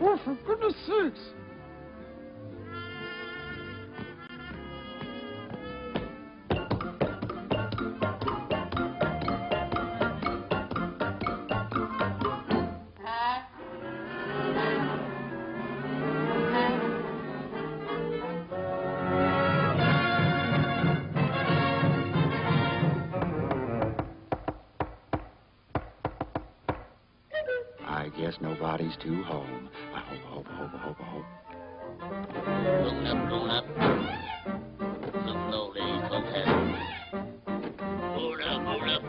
Oh, for goodness sakes. I guess nobody's too home. I hope. Roll up. Some low days, folks have. Hold up. Hold up.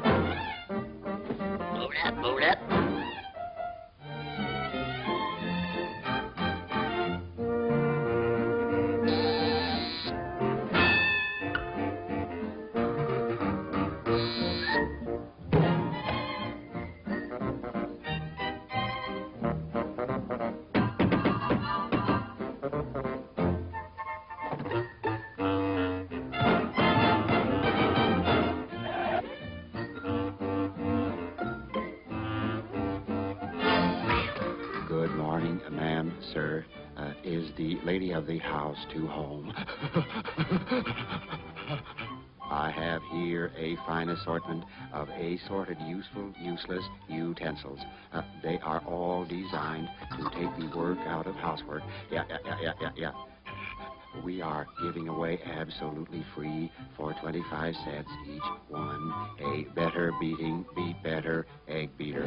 Good morning, ma'am, sir. Is the lady of the house to home? I have here a fine assortment of assorted useful, useless utensils. They are all designed to take the work out of housework. Yeah. We are giving away absolutely free for 25 cents each one a better beating, beat better egg beater.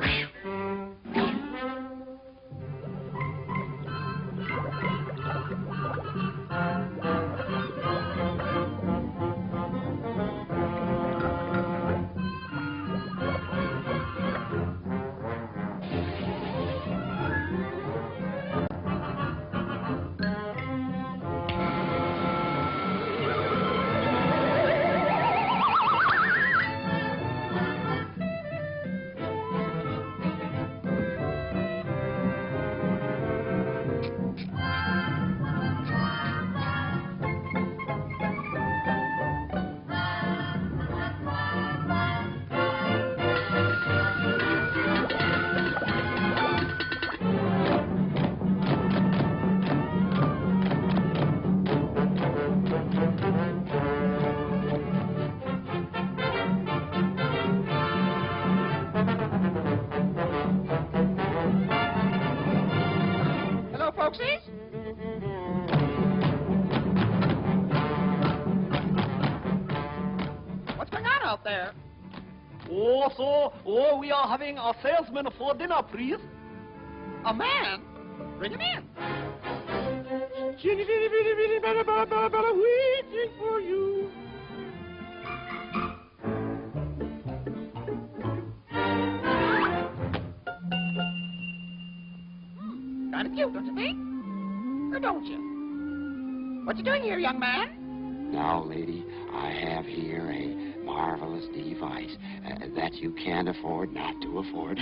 Folksies? What's going on out there? We are having a salesman for dinner, please. A man? Bring him in. Waiting for you. Kind of cute, don't you think? Or don't you? What you doing here, young man? Now, lady, I have here a marvelous device that you can't afford not to afford.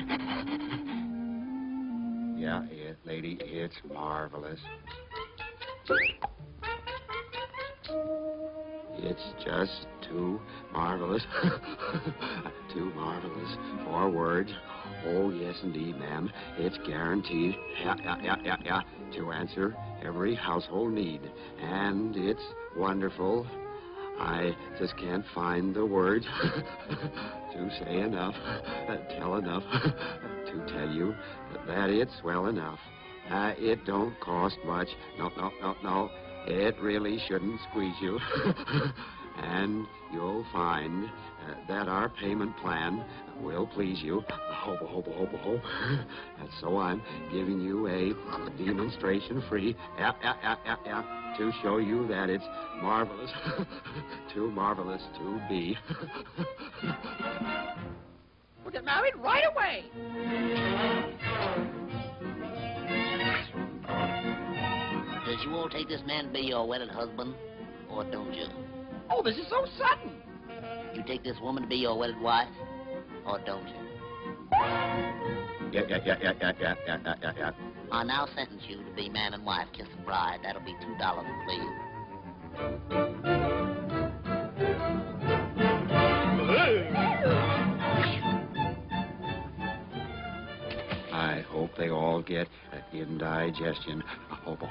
Yeah, lady, it's marvelous. It's just too marvelous. Too marvelous for words. Oh, yes, indeed, ma'am. It's guaranteed, yeah, to answer every household need. And it's wonderful. I just can't find the words to say enough, tell enough, to tell you that it's well enough. It don't cost much. No. It really shouldn't squeeze you. And you'll find that our payment plan will please you. Hope. And so I'm giving you a demonstration free, to show you that it's marvelous. Too marvelous to be. We'll get married right away. Does you all take this man to be your wedded husband, or don't you? Oh, this is so sudden. You take this woman to be your wedded wife, or don't you? Yeah. I now sentence you to be man and wife, kiss the bride. That'll be $2, please. I I hope they all get indigestion. I hope.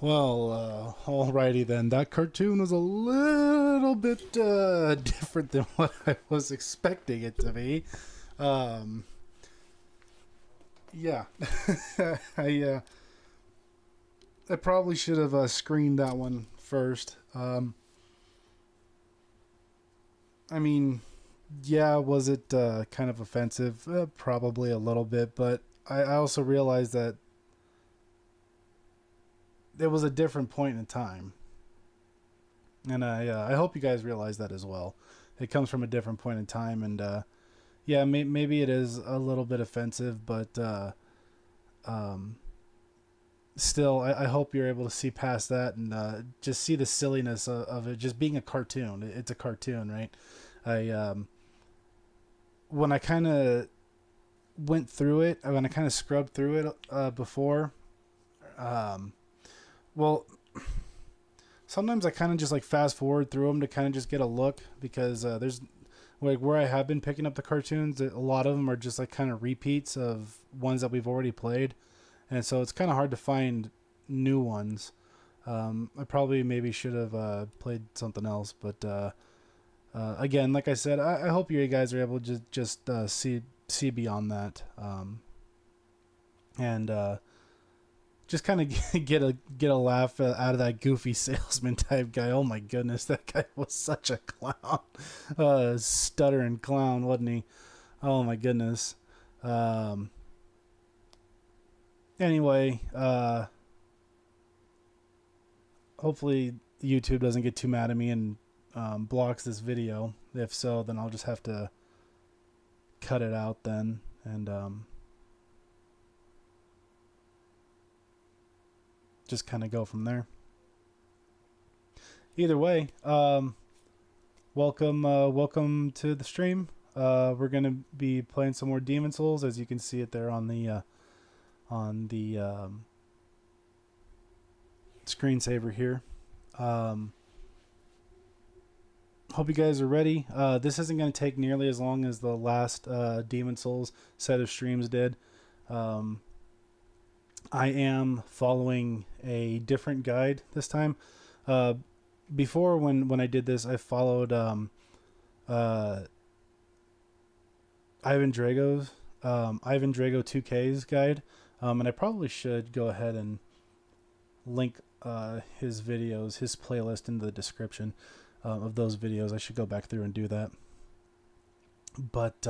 Well, alrighty then. That cartoon was a little bit different than what I was expecting it to be. Yeah, I probably should have screened that one first. I mean, yeah, was it kind of offensive? Probably a little bit, but I also realized that it was a different point in time, and I hope you guys realize that as well. It comes from a different point in time, and yeah, maybe it is a little bit offensive, but still, I hope you're able to see past that and just see the silliness of it just being a cartoon. It's a cartoon, right? When I kind of went through it, when I kind of scrubbed through it before, well, sometimes I kind of just like fast forward through them to kind of just get a look, because there's like where I have been picking up the cartoons, a lot of them are just like kind of repeats of ones that we've already played, and so it's kind of hard to find new ones. I probably maybe should have played something else, but again, like I said, I hope you guys are able to just see beyond that, and just kind of get a laugh out of that goofy salesman type guy. Oh my goodness, that guy was such a clown, stuttering clown, wasn't he? Oh my goodness. Anyway, hopefully YouTube doesn't get too mad at me and blocks this video. If so, then I'll just have to cut it out then, and just kind of go from there. Either way, welcome to the stream. We're gonna be playing some more Demon Souls, as you can see it there on the screensaver here. Hope you guys are ready. This isn't going to take nearly as long as the last Demon Souls set of streams did. I am following a different guide this time. Before, when I did this, I followed Ivan Drago 2K's guide, and I probably should go ahead and link his videos, his playlist, in the description of those videos. I should go back through and do that. But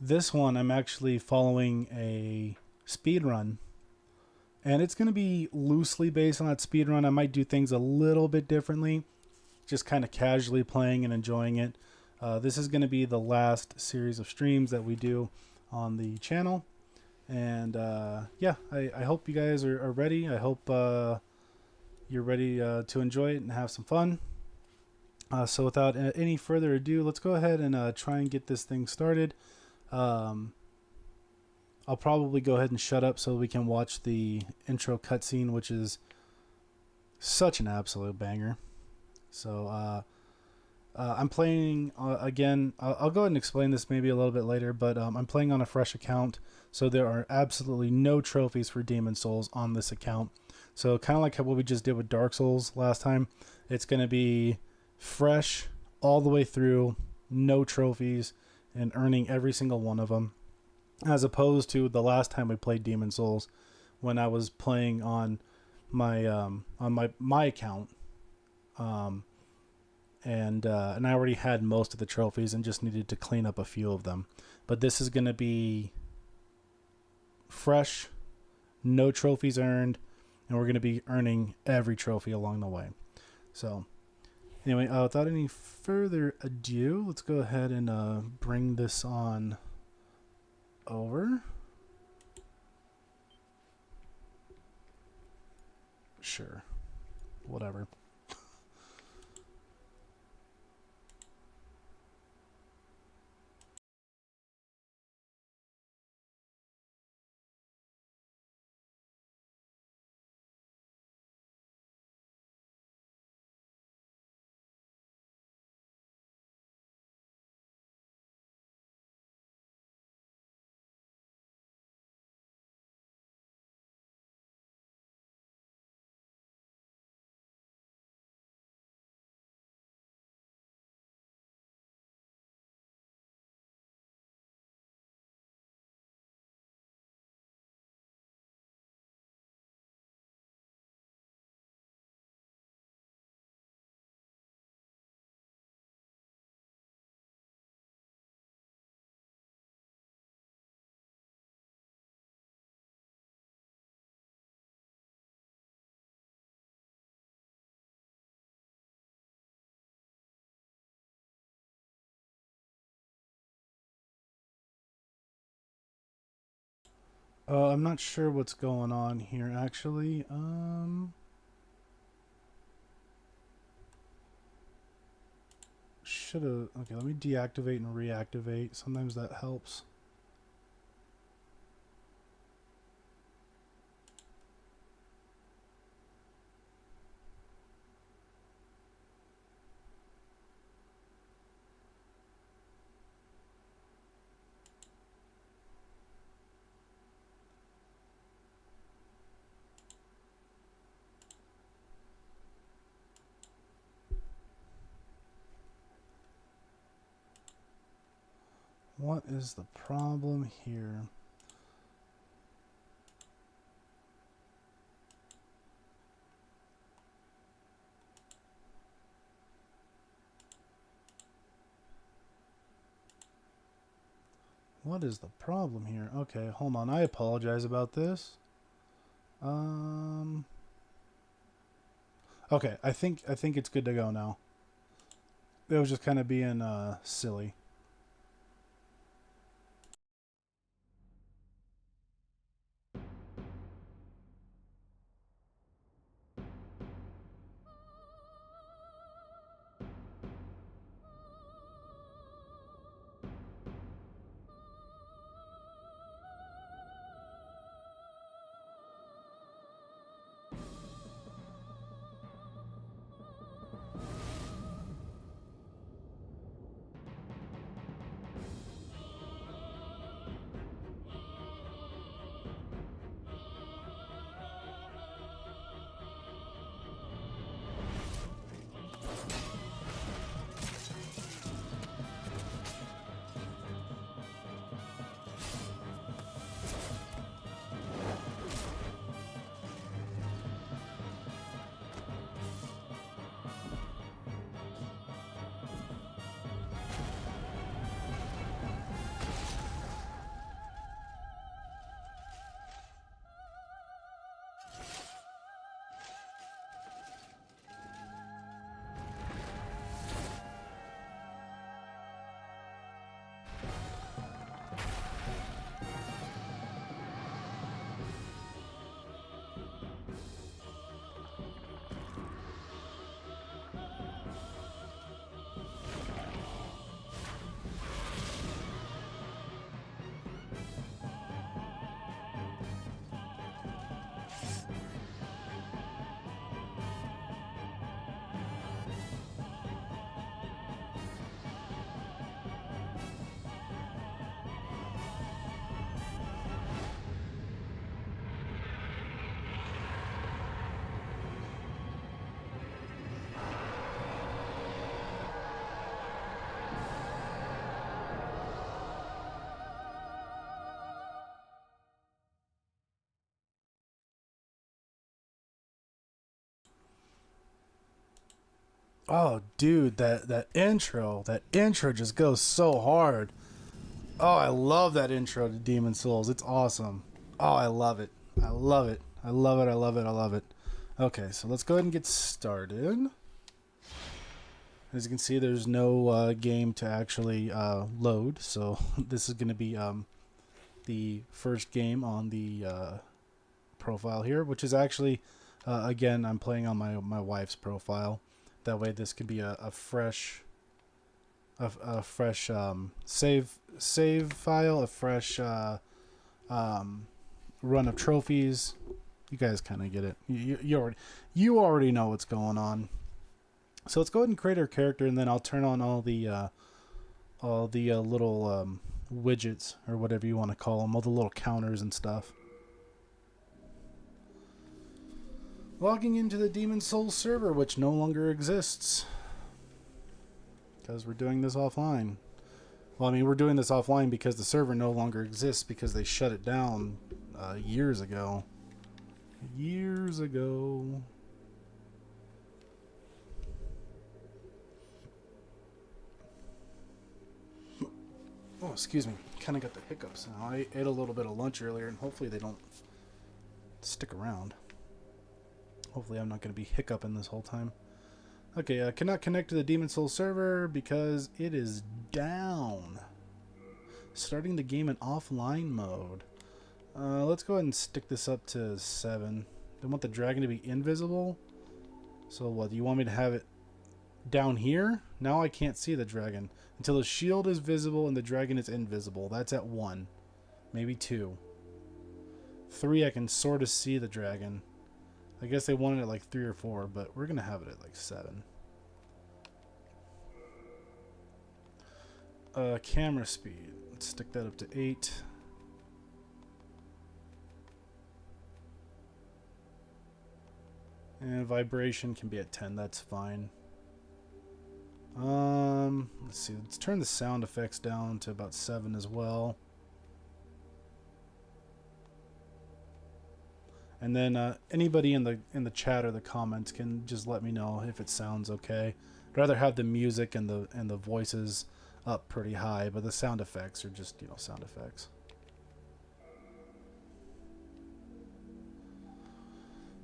this one, I'm actually following a speedrun, and it's going to be loosely based on that speedrun. I might do things a little bit differently, just kind of casually playing and enjoying it. This is going to be the last series of streams that we do on the channel, and yeah, I hope you guys are ready. I hope you're ready to enjoy it and have some fun. So without any further ado, let's go ahead and try and get this thing started. I'll probably go ahead and shut up so we can watch the intro cutscene, which is such an absolute banger. So I'm playing again. I'll go ahead and explain this maybe a little bit later, but I'm playing on a fresh account, so there are absolutely no trophies for Demon Souls on this account. So kind of like what we just did with Dark Souls last time, it's going to be fresh all the way through, no trophies, and earning every single one of them, as opposed to the last time we played Demon Souls, when I was playing on my my account, and I already had most of the trophies and just needed to clean up a few of them. but this is going to be fresh, no trophies earned, and we're going to be earning every trophy along the way. So anyway, without any further ado, let's go ahead and bring this on over. Sure, whatever. I'm not sure what's going on here, actually. Should've... Okay, let me deactivate and reactivate. Sometimes that helps. What is the problem here? What is the problem here? Okay, hold on. I apologize about this. Okay, I think it's good to go now. It was just kind of being silly. Oh, dude, that intro just goes so hard. Oh, I love that intro to Demon Souls. It's awesome. Oh, I love it. I love it. I love it. I love it. I love it. Okay, so let's go ahead and get started. As you can see, there's no game to actually load, so this is going to be the first game on the profile here, which is actually, again, I'm playing on my wife's profile. That way, this could be a fresh save file, a fresh run of trophies. You guys kind of get it. You already know what's going on. So let's go ahead and create our character, and then I'll turn on all the little widgets, or whatever you want to call them, all the little counters and stuff. Logging into the Demon Souls server, which no longer exists, because we're doing this offline. Well, I mean, we're doing this offline because the server no longer exists because they shut it down years ago. Years ago. Oh, excuse me. Kind of got the hiccups now. I ate a little bit of lunch earlier, and hopefully they don't stick around. Hopefully I'm not going to be hiccuping this whole time. Okay, I cannot connect to the Demon Souls server because it is down. Starting the game in offline mode. Let's go ahead and stick this up to 7. I want the dragon to be invisible. So what, do you want me to have it down here? Now I can't see the dragon. Until the shield is visible and the dragon is invisible. That's at 1. Maybe 2. 3, I can sort of see the dragon. I guess they wanted it like 3 or 4, but we're going to have it at like 7. Camera speed. Let's stick that up to 8. And vibration can be at 10. That's fine. Let's see. Let's turn the sound effects down to about 7 as well. And then anybody in the chat or the comments can just let me know if it sounds okay. I'd rather have the music and the voices up pretty high, but the sound effects are just, you know, sound effects.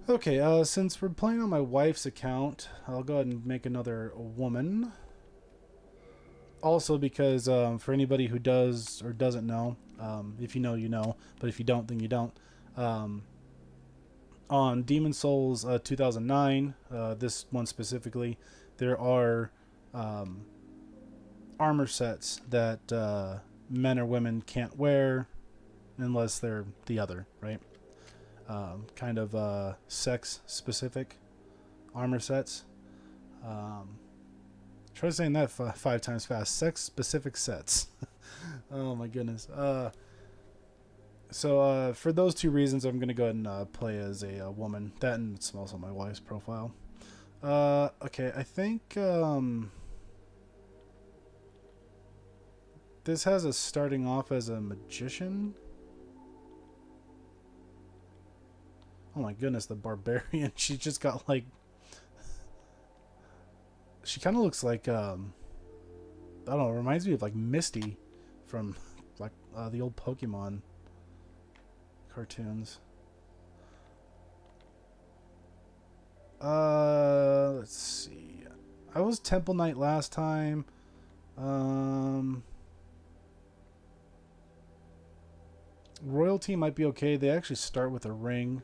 Okay, since we're playing on my wife's account, I'll go ahead and make another woman. Also because for anybody who does or doesn't know, if you know, you know, but if you don't, then you don't. On Demon Souls 2009, this one specifically, there are armor sets that men or women can't wear unless they're the other, right? Kind of sex specific armor sets. Try saying that 5 times fast. Sex specific sets. Oh my goodness. So for those 2 reasons, I'm gonna go ahead and play as a woman. That, and it's also my wife's profile. Okay, I think this has us starting off as a magician. Oh my goodness, the barbarian. She just got like... She kind of looks like, I don't know, it reminds me of like Misty from like the old Pokemon cartoons. Let's see. I was Temple Knight last time. Royalty might be okay. They actually start with a ring.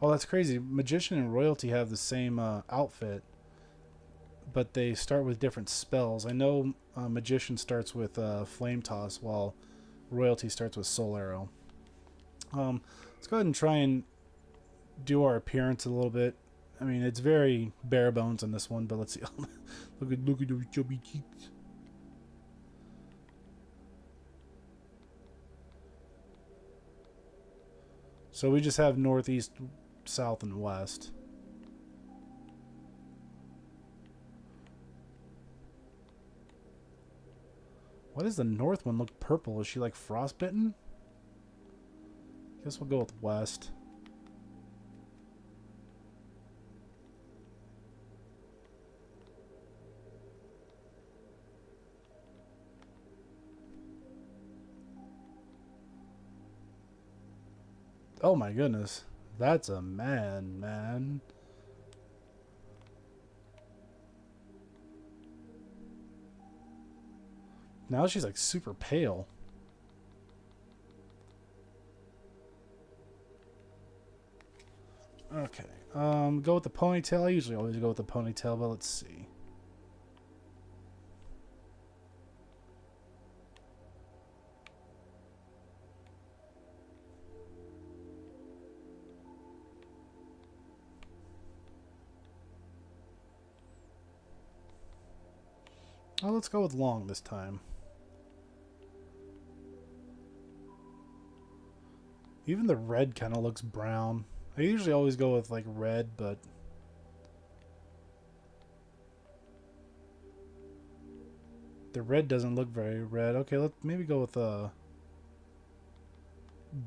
Oh, that's crazy. Magician and Royalty have the same outfit, but they start with different spells. I know Magician starts with Flame Toss, while Royalty starts with Soul Arrow. Let's go ahead and try and do our appearance a little bit. I mean, it's very bare bones in this one, but let's see. look at those chubby cheeks. So we just have northeast, south, and west. Why does the north one look purple? Is she like frostbitten? Guess we'll go with west. Oh my goodness. That's a man. Now she's like super pale. Okay. Go with the ponytail. I usually always go with the ponytail, but let's see. Oh, let's go with long this time. Even the red kind of looks brown. I usually always go with like red, but the red doesn't look very red. Okay, let's maybe go with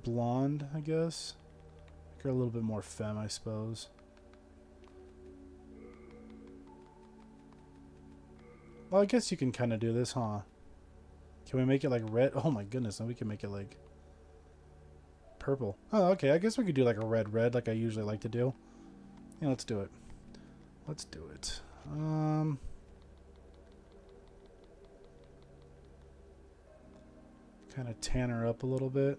blonde, I guess. Make her a little bit more femme, I suppose. Well, I guess you can kind of do this, huh? Can we make it like red? Oh my goodness, now we can make it like purple. Oh, okay, I guess we could do like a red like I usually like to do. Yeah, let's do it. Let's do it. Kind of tan her up a little bit.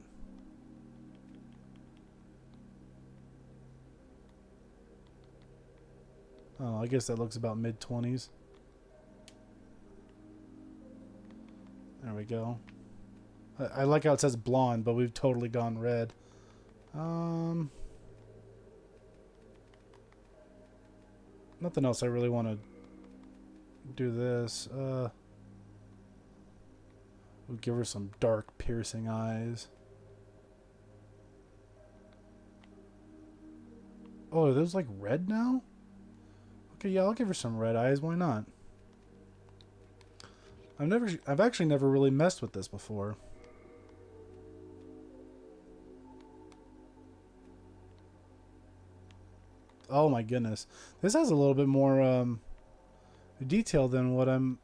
Oh, I guess that looks about mid-20s. There we go. I like how it says blonde, but we've totally gone red. Nothing else I really want to do this. We'll give her some dark, piercing eyes. Oh, are those like red now? Okay, yeah, I'll give her some red eyes. Why not? I've actually never really messed with this before. Oh my goodness. This has a little bit more detail than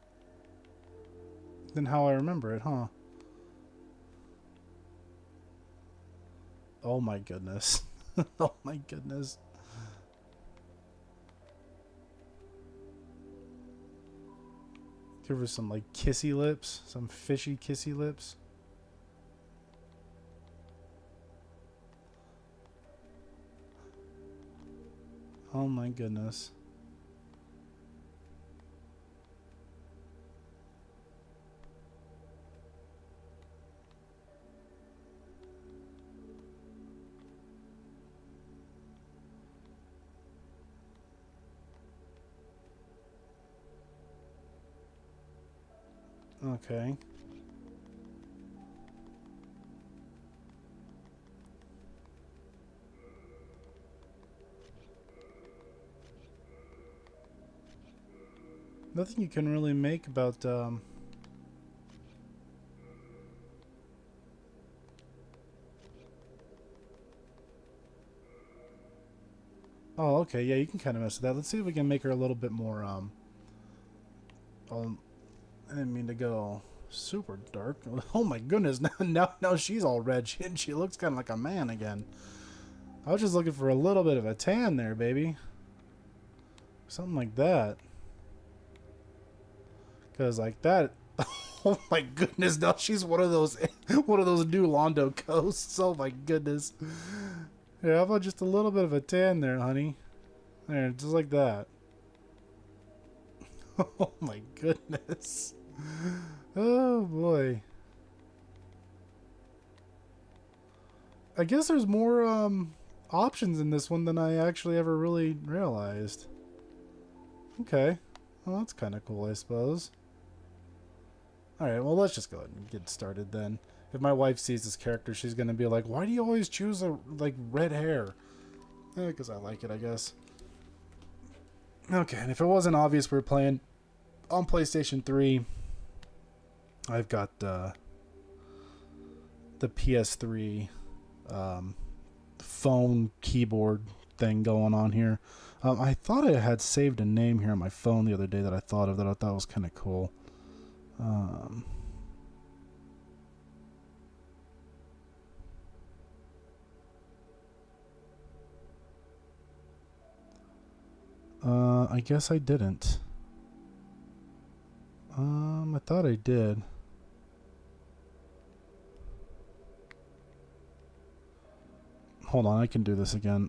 how I remember it, huh? Oh my goodness. Oh my goodness. Give her some like kissy lips, some fishy kissy lips. Oh my goodness. Okay. Nothing you can really make about oh, okay, yeah, you can kind of mess with that. Let's see if we can make her a little bit more I didn't mean to go super dark. Oh my goodness, now she's all red. She looks kind of like a man again. I was just looking for a little bit of a tan there, baby. Something like that. Because like that, oh my goodness, now she's one of those new Londo ghosts. Oh my goodness. Yeah, how about just a little bit of a tan there, honey? There, just like that. Oh my goodness. Oh boy. I guess there's more options in this one than I actually ever really realized. Okay. Well, that's kind of cool, I suppose. Alright, well, let's just go ahead and get started then. If my wife sees this character, she's going to be like, why do you always choose like red hair? Because I like it, I guess. Okay, and if it wasn't obvious, we're playing on PlayStation 3. I've got the PS3 phone keyboard thing going on here. I thought I had saved a name here on my phone the other day that I thought of that I thought was kind of cool. I guess I didn't. I thought I did. Hold on, I can do this again.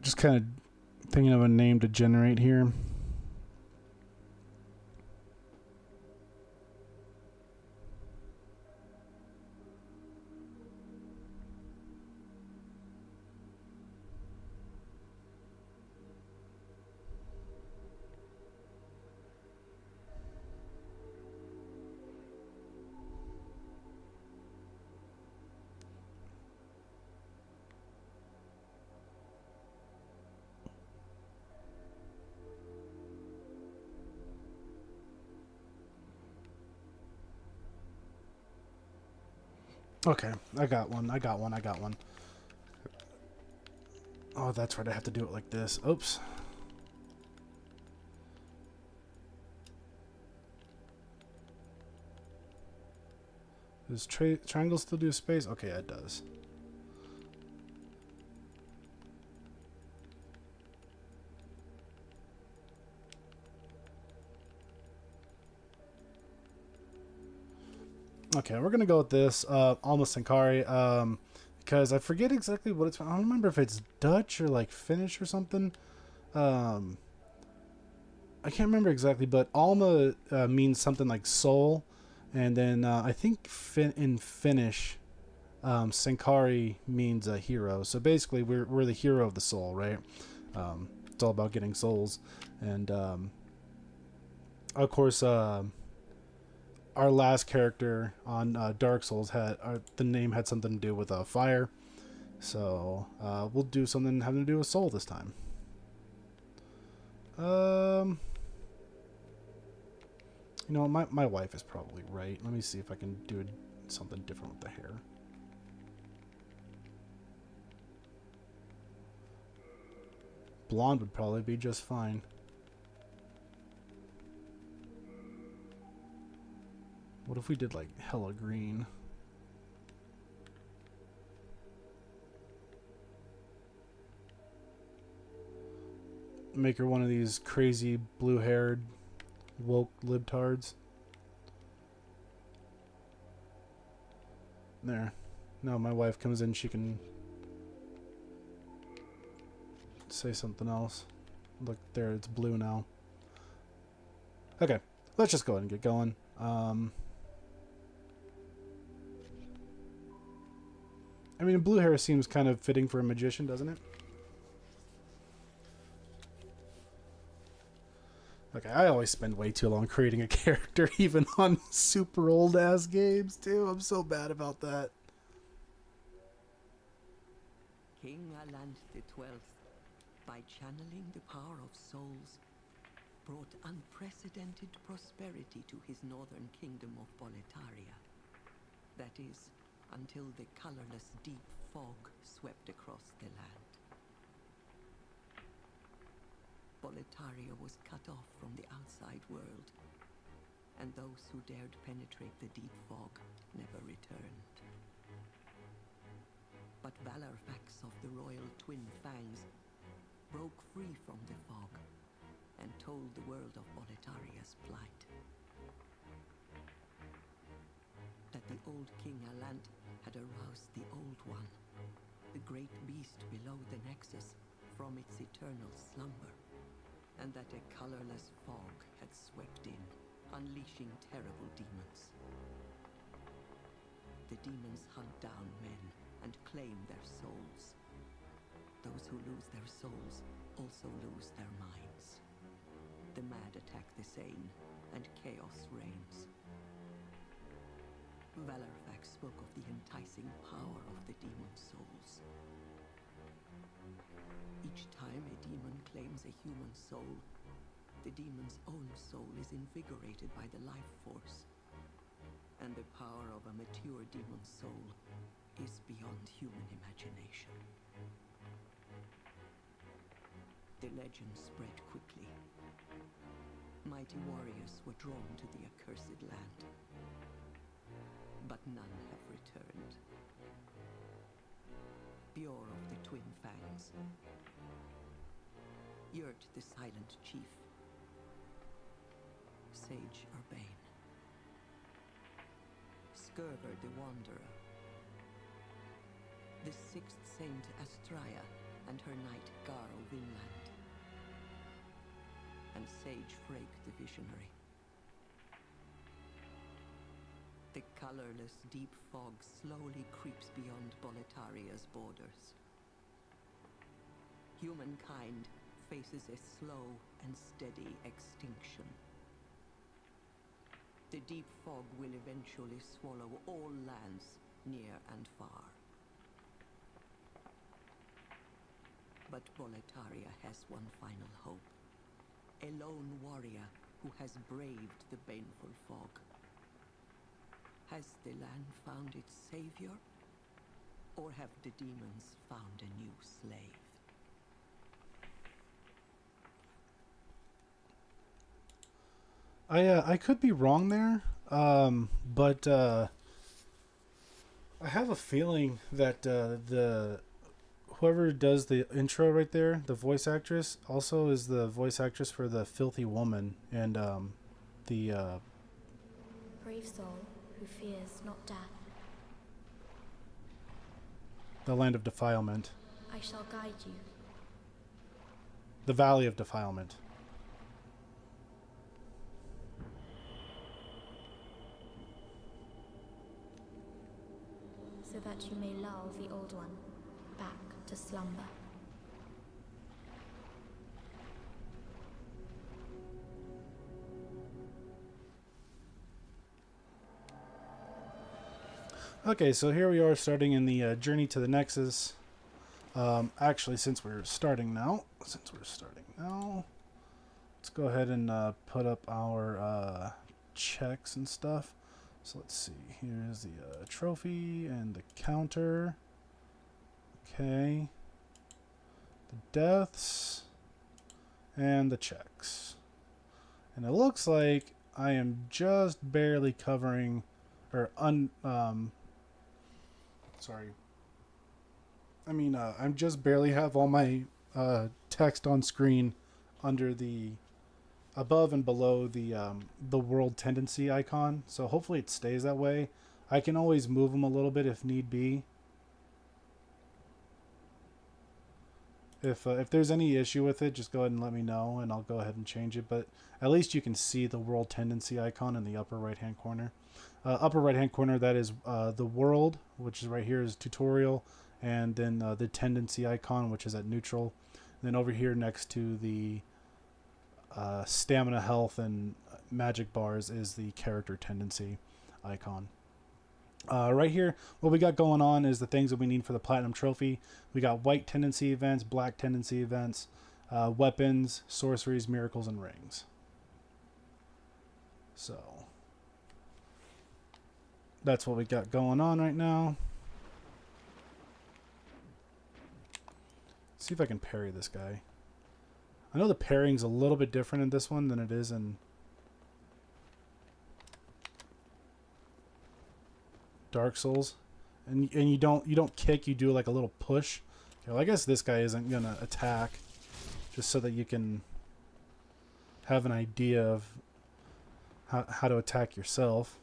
Just kind of thinking of a name to generate here. Okay, I got one. Oh, that's right. I have to do it like this. Oops. Does triangle still do space? Okay, it does. Okay, we're gonna go with this. Almost Sankari. Because I forget exactly what it's. I don't remember if it's Dutch or like Finnish or something. I can't remember exactly, but Alma means something like soul, and then I think in Finnish, Sankari means a hero. So basically, we're the hero of the soul, right? It's all about getting souls, and of course, our last character on Dark Souls had the name had something to do with fire, so we'll do something having to do with soul this time. You know, my wife is probably right. Let me see if I can do something different with the hair. Blonde would probably be just fine. What if we did like hella green? Make her one of these crazy blue-haired woke libtards. There. No, my wife comes in, she can say something else. Look there, it's blue now. Okay, let's just go ahead and get going. I mean, blue hair seems kind of fitting for a magician, doesn't it? Okay, I always spend way too long creating a character, even on super old-ass games, too. I'm so bad about that. King Aland XII, by channeling the power of souls, brought unprecedented prosperity to his northern kingdom of Boletaria. That is, until the colorless deep fog swept across the land. Boletaria was cut off from the outside world, and those who dared penetrate the deep fog never returned. But Valorfax of the royal twin fangs broke free from the fog and told the world of Boletaria's plight. That the old King Alant had aroused the Old One, the great beast below the Nexus, from its eternal slumber, and that a colorless fog had swept in, unleashing terrible demons. The demons hunt down men and claim their souls. Those who lose their souls also lose their minds. The mad attack the sane, and chaos reigns. Valorfax spoke of the enticing power of the demon souls. Each time a demon claims a human soul, the demon's own soul is invigorated by the life force. and the power of a mature demon's soul is beyond human imagination. The legend spread quickly. Mighty warriors were drawn to the accursed land, but none have returned. Bjor of the Twin Fangs, Yurt the Silent Chief, Sage Urbane, Skurver the Wanderer, the Sixth Saint Astraea and her knight Garl Vinland, and Sage Frake the Visionary. The colorless deep fog slowly creeps beyond Boletaria's borders. Humankind faces a slow and steady extinction. The deep fog will eventually swallow all lands near and far. But Boletaria has one final hope. A lone warrior who has braved the baneful fog. Has the land found its savior? Or have the demons found a new slave? I could be wrong there, but I have a feeling that the whoever does the intro right there, the voice actress, also is the voice actress for the Filthy Woman and the brave soul who fears not death. The Land of Defilement. I shall guide you. The Valley of Defilement. So that you may lull the old one back to slumber. Okay, so here we are starting in the journey to the Nexus. Actually, since we're starting now, let's go ahead and put up our checks and stuff. So let's see, here's the trophy and the counter. Okay. The deaths and the checks. And it looks like I am just barely covering, or I'm just barely have all my text on screen under the above and below the world tendency icon. So hopefully it stays that way. I can always move them a little bit if need be. If there's any issue with it, just go ahead and let me know, and I'll go ahead and change it. But at least you can see the world tendency icon in the upper right-hand corner. Upper right-hand corner, that is the world, which is right here, is tutorial, and then the tendency icon, which is at neutral. And then over here next to the stamina, health, and magic bars is the character tendency icon. Right here, what we got going on is the things that we need for the Platinum Trophy. We got white tendency events, black tendency events, weapons, sorceries, miracles, and rings. So that's what we got going on right now. See if I can parry this guy. I know the parrying's a little bit different in this one than it is in Dark Souls. And you don't kick, you do like a little push. Okay, well, I guess this guy isn't gonna attack, just so that you can have an idea of how to attack yourself.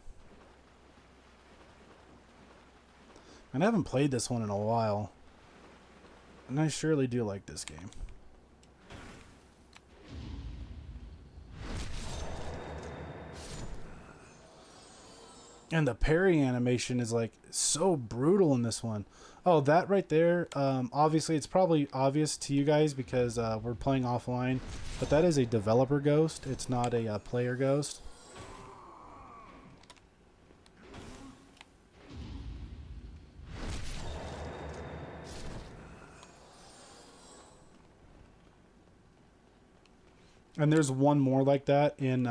And I haven't played this one in a while, and I surely do like this game. And the parry animation is like so brutal in this one. Oh, that right there, obviously it's probably obvious to you guys because we're playing offline, but that is a developer ghost. It's not a player ghost. And there's one more like that in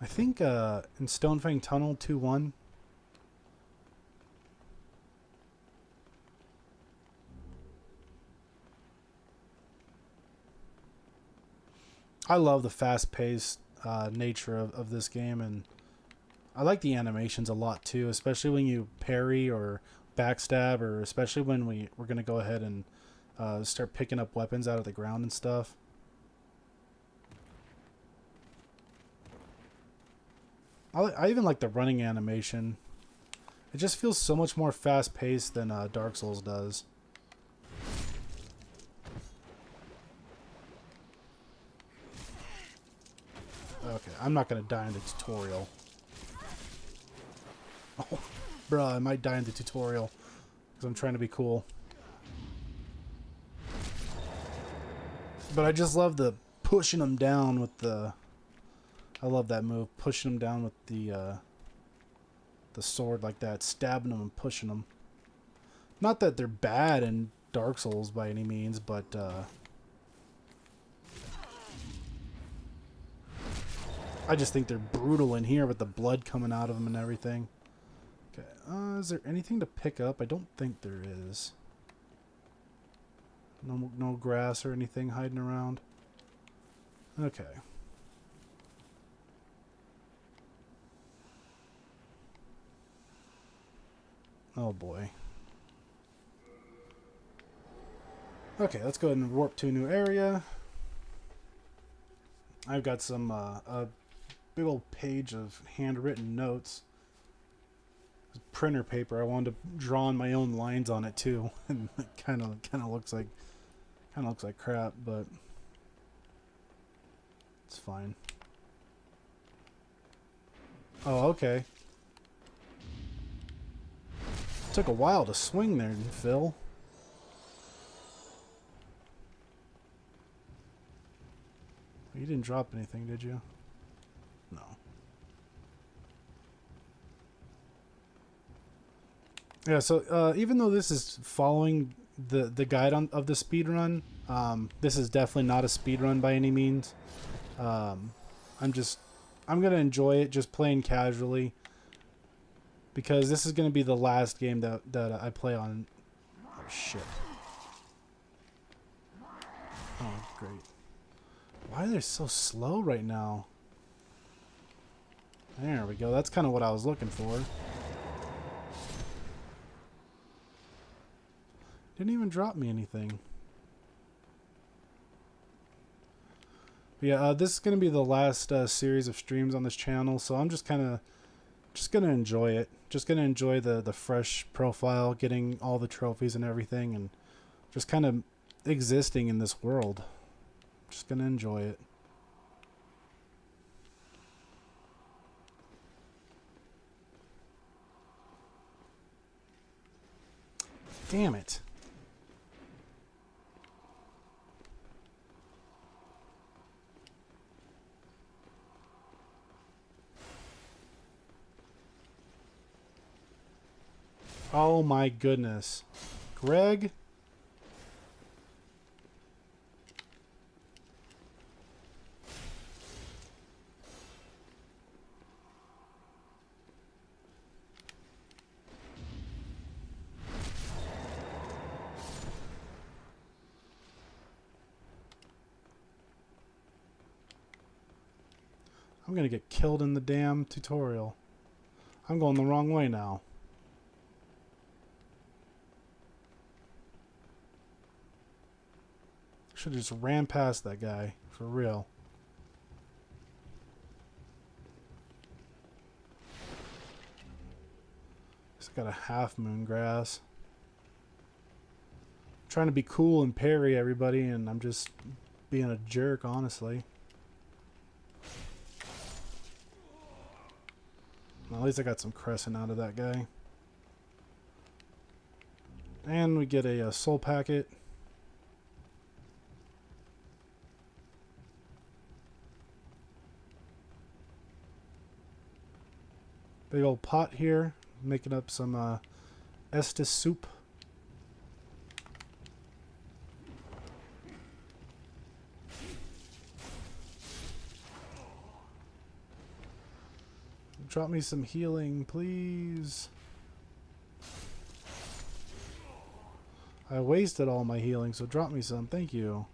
I think in Stonefang Tunnel 2-1. I love the fast-paced nature of this game, and I like the animations a lot too, especially when you parry or backstab, or especially when we're going to go ahead and start picking up weapons out of the ground and stuff. I even like the running animation. It just feels so much more fast-paced than Dark Souls does. Okay, I'm not going to die in the tutorial. Oh, bruh, I might die in the tutorial because I'm trying to be cool. But I just love the pushing them down with the... I love that move, pushing them down with the sword like that, stabbing them and pushing them. Not that they're bad in Dark Souls by any means, but I just think they're brutal in here with the blood coming out of them and everything. Okay, is there anything to pick up? I don't think there is. No grass or anything hiding around. Okay. Oh boy. Okay, let's go ahead and warp to a new area. I've got some a big old page of handwritten notes. Printer paper. I wanted to draw on my own lines on it too, and it kind of looks like crap, but it's fine. Oh, okay. Took a while to swing there, Phil. You didn't drop anything, did you? No. Yeah, so even though this is following the guide of the speedrun, this is definitely not a speedrun by any means. I'm gonna enjoy it just playing casually, because this is gonna be the last game that I play on. Oh shit. Oh great. Why are they so slow right now? There we go. That's kind of what I was looking for. Didn't even drop me anything. But yeah, this is going to be the last series of streams on this channel, so I'm just going to enjoy it. Just going to enjoy the fresh profile, getting all the trophies and everything, and just kind of existing in this world. Just going to enjoy it. Damn it. Oh my goodness. Greg? I'm gonna get killed in the damn tutorial. I'm going the wrong way now. Should have just ran past that guy, for real. Just got a half moon grass. I'm trying to be cool and parry everybody, and I'm just being a jerk, honestly. Well, at least I got some crescent out of that guy. And we get a soul packet. Big old pot here, making up some Estus soup. Drop me some healing, please. I wasted all my healing, so drop me some. Thank you.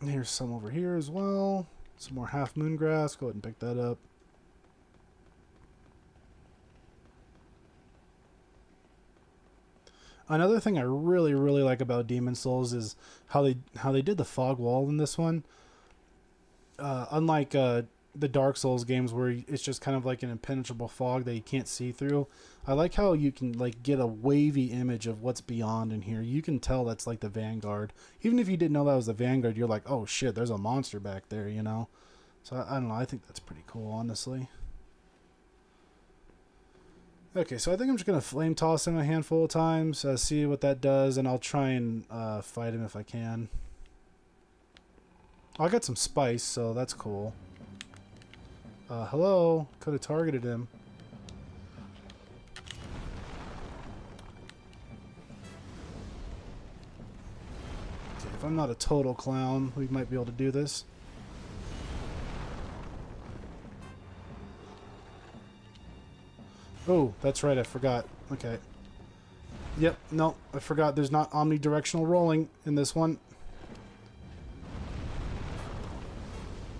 Here's some over here as well. Some more half moon grass. Go ahead and pick that up. Another thing I really like about Demon Souls is how they did the fog wall in this one. Unlike the Dark Souls games where it's just kind of like an impenetrable fog that you can't see through. I like how you can like get a wavy image of what's beyond in here. You can tell that's like the Vanguard. Even if you didn't know that was the Vanguard, you're like, oh shit, there's a monster back there, you know? So I don't know, I think that's pretty cool, honestly. Okay, so I think I'm just going to flame toss him a handful of times, see what that does, and I'll try and fight him if I can. I got some spice, so that's cool. Hello? Could have targeted him. Okay, if I'm not a total clown, we might be able to do this. Oh, that's right, I forgot. Okay. Yep, no, I forgot there's not omnidirectional rolling in this one.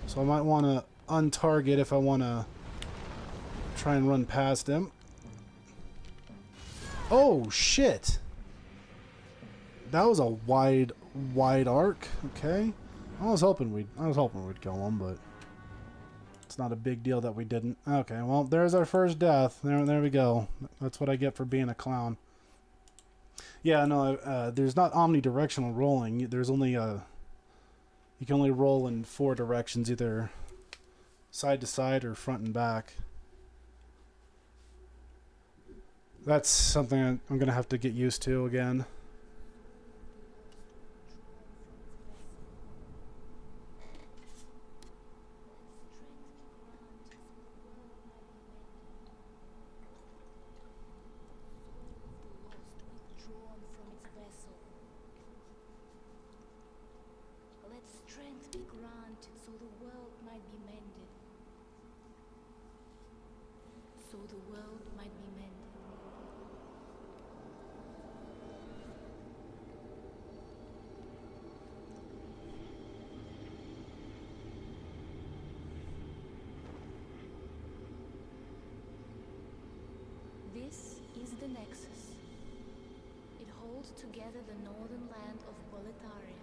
So I might want to untarget if I want to try and run past him. Oh, shit! That was a wide arc. Okay. I was hoping we'd kill him, but it's not a big deal that we didn't. Okay, well, there's our first death. There we go. That's what I get for being a clown. Yeah, no, there's not omnidirectional rolling. There's only you can only roll in 4 directions, either side to side or front and back. That's something I'm going to have to get used to again. This is the Nexus. It holds together the northern land of Boletaria.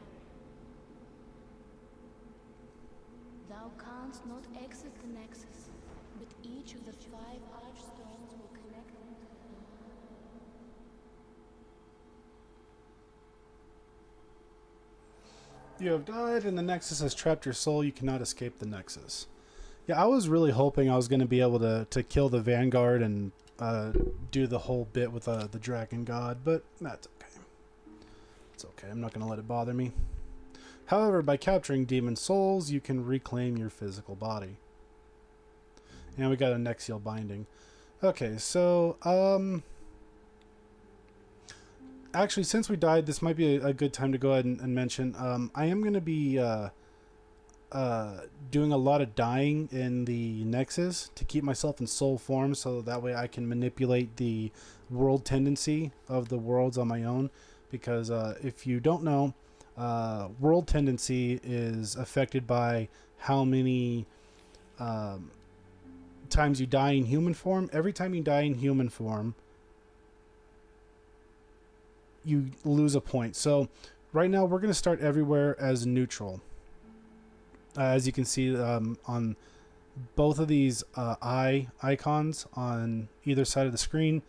Thou canst not exit the Nexus, but each of the 5 archstones will connect them to the You have died, and the Nexus has trapped your soul. You cannot escape the Nexus. Yeah, I was really hoping I was going to be able to kill the Vanguard and do the whole bit with the Dragon God, but that's okay. It's okay. I'm not going to let it bother me. However, by capturing demon souls, you can reclaim your physical body. And we got a Nexial binding. Okay, so actually, since we died, this might be a good time to go ahead and mention. I am going to be doing a lot of dying in the Nexus to keep myself in soul form, so that way I can manipulate the world tendency of the worlds on my own. Because if you don't know, world tendency is affected by how many times you die in human form. Every time you die in human form, you lose a point. So right now we're going to start everywhere as neutral. As you can see on both of these eye icons on either side of the screen,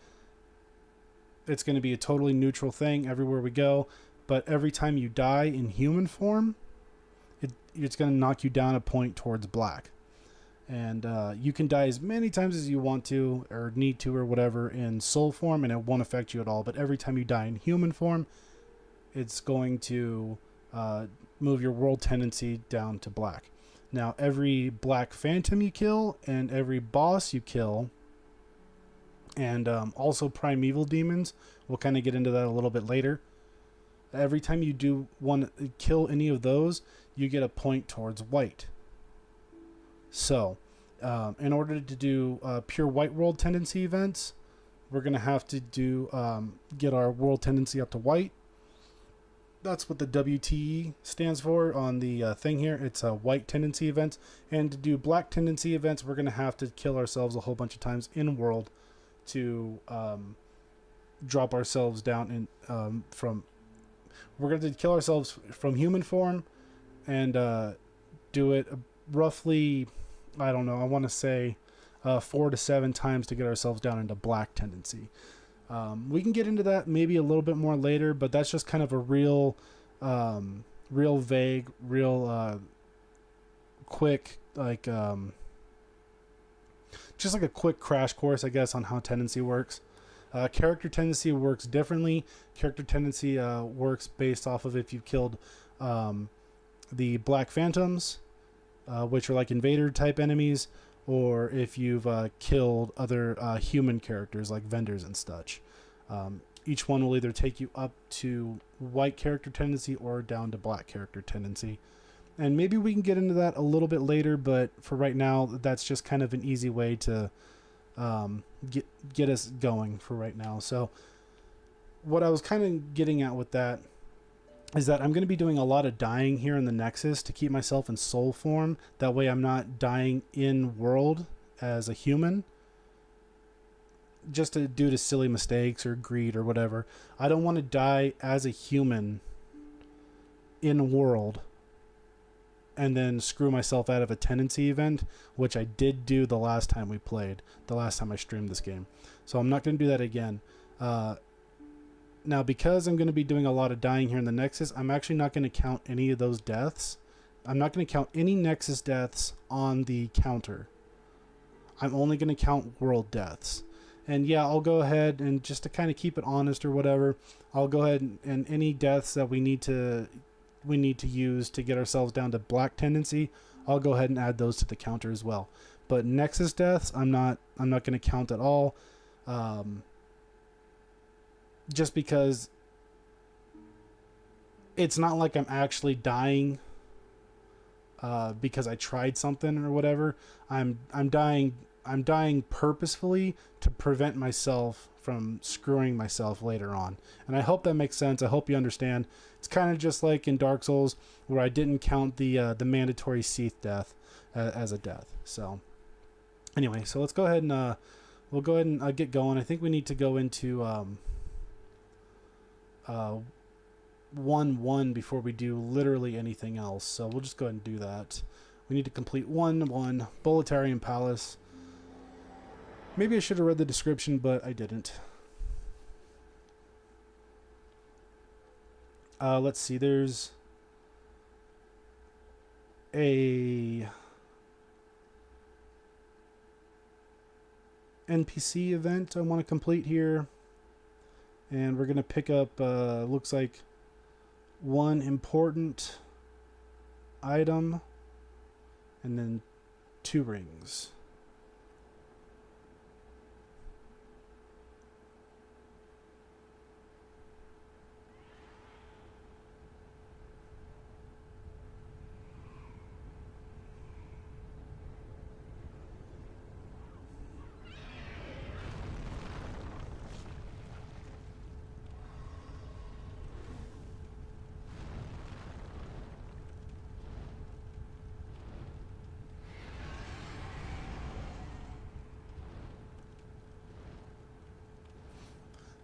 it's going to be a totally neutral thing everywhere we go. But every time you die in human form, it's going to knock you down a point towards black. And you can die as many times as you want to or need to or whatever in soul form, and it won't affect you at all. But every time you die in human form, it's going to move your world tendency down to black. Now, every Black Phantom you kill and every boss you kill, and also primeval demons, we'll kind of get into that a little bit later. Every time you do kill any of those, you get a point towards white. So, in order to do pure white world tendency events, we're going to have to do get our world tendency up to white. That's what the WTE stands for on the thing here. It's a white tendency events. And to do black tendency events, we're going to have to kill ourselves a whole bunch of times in world to drop ourselves down in we're going to kill ourselves from human form and do it roughly, I don't know, I want to say 4 to 7 times to get ourselves down into black tendency. We can get into that maybe a little bit more later, but that's just kind of a real vague, real quick, like just like a quick crash course, I guess, on how tendency works. Character tendency works differently. Character tendency works based off of if you've killed the Black Phantoms, which are like invader type enemies, or if you've killed other human characters like vendors and such. Each one will either take you up to white character tendency or down to black character tendency. And maybe we can get into that a little bit later, but for right now, that's just kind of an easy way to get us going for right now. So what I was kind of getting at with that is that I'm going to be doing a lot of dying here in the Nexus to keep myself in soul form. That way I'm not dying in world as a human, just due to silly mistakes or greed or whatever. I don't want to die as a human in world and then screw myself out of a tendency event, which I did do the last time we played, the last time I streamed this game. So I'm not going to do that again. Now, because I'm going to be doing a lot of dying here in the Nexus, I'm actually not going to count any of those deaths. I'm not going to count any Nexus deaths on the counter. I'm only going to count world deaths. And yeah, I'll go ahead and just to kind of keep it honest or whatever, I'll go ahead and any deaths that we need to use to get ourselves down to black tendency, I'll go ahead and add those to the counter as well. But Nexus deaths, I'm not going to count at all. Just because it's not like I'm actually dying because I tried something or whatever. I'm dying purposefully to prevent myself from screwing myself later on. And I hope that makes sense. I hope you understand. It's kind of just like in Dark Souls where I didn't count the mandatory Seath death as a death. So anyway, so let's go ahead and we'll go ahead and get going. I think we need to go into 1-1 before we do literally anything else. So we'll just go ahead and do that. We need to complete 1-1 Boletaria Palace. Maybe I should have read the description, but I didn't. Let's see. There's a NPC event I want to complete here. And we're going to pick up, looks like, one important item and then 2 rings.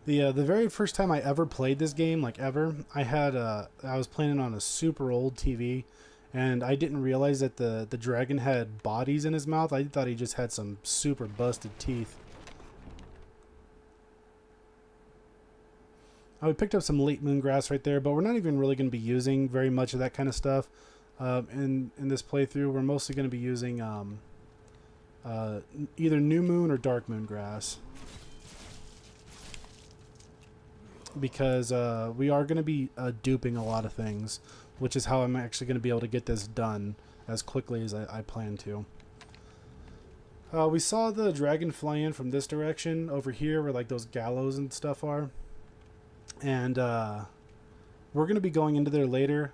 The very first time I ever played this game, like ever, I was playing it on a super old TV, and I didn't realize that the dragon had bodies in his mouth. I thought he just had some super busted teeth. We picked up some late moon grass right there, but we're not even really going to be using very much of that kind of stuff in this playthrough. We're mostly going to be using either new moon or dark moon grass, because we are going to be duping a lot of things, which is how I'm actually going to be able to get this done as quickly as I plan to. We saw the dragon fly in from this direction over here where like those gallows and stuff are. And we're going to be going into there later.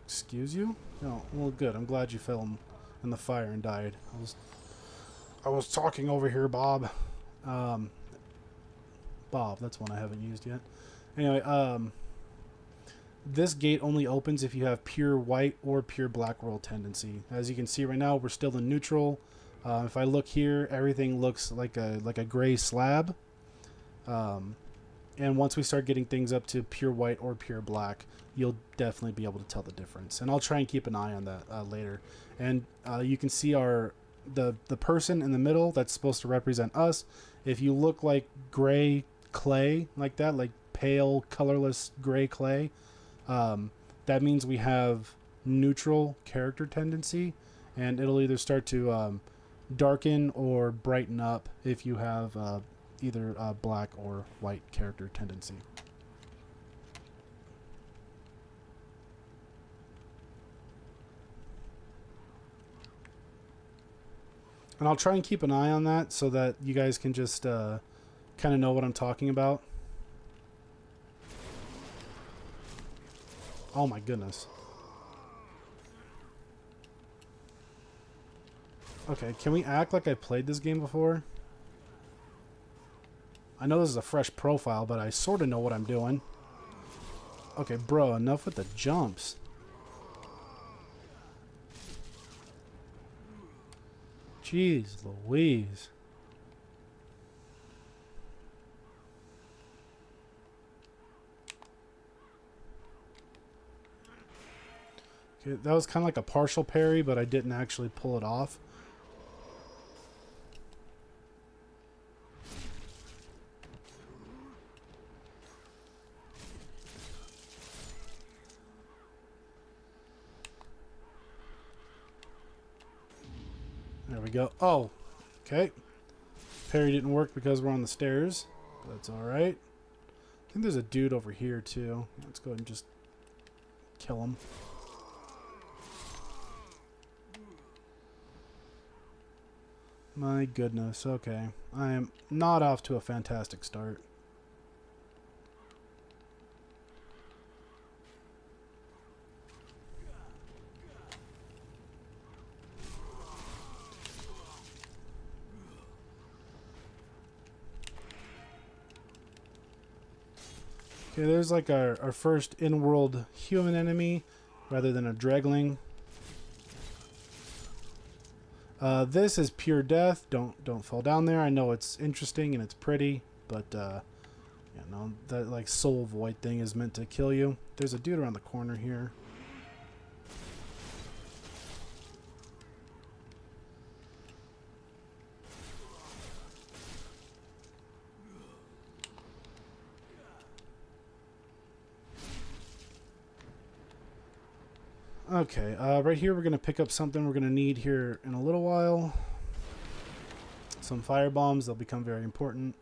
Excuse you? No, well, good. I'm glad you fell in the fire and died. I was talking over here, Bob. Bob, that's one I haven't used yet. Anyway, this gate only opens if you have pure white or pure black roll tendency. As you can see right now, we're still in neutral. If I look here, everything looks like a gray slab. And once we start getting things up to pure white or pure black, you'll definitely be able to tell the difference. And I'll try and keep an eye on that later. And you can see the person in the middle that's supposed to represent us. If you look like gray clay like that, like pale colorless gray clay, that means we have neutral character tendency, and it'll either start to darken or brighten up if you have either black or white character tendency. And I'll try and keep an eye on that so that you guys can just kind of know what I'm talking about. Oh my goodness. Okay, can we act like I played this game before? I know this is a fresh profile, but I sort of know what I'm doing. Okay, bro, enough with the jumps. Jeez Louise. Okay, that was kind of like a partial parry, but I didn't actually pull it off. There we go. Oh, okay. Parry didn't work because we're on the stairs. But that's alright. I think there's a dude over here too. Let's go ahead and just kill him. My goodness, okay. I am not off to a fantastic start. Okay, there's like our first in-world human enemy rather than a dregling. This is pure death. Don't fall down there. I know it's interesting and it's pretty, but you know, that like soul void thing is meant to kill you. There's a dude around the corner here. Okay, right here we're going to pick up something we're going to need here in a little while. Some fire bombs. They'll become very important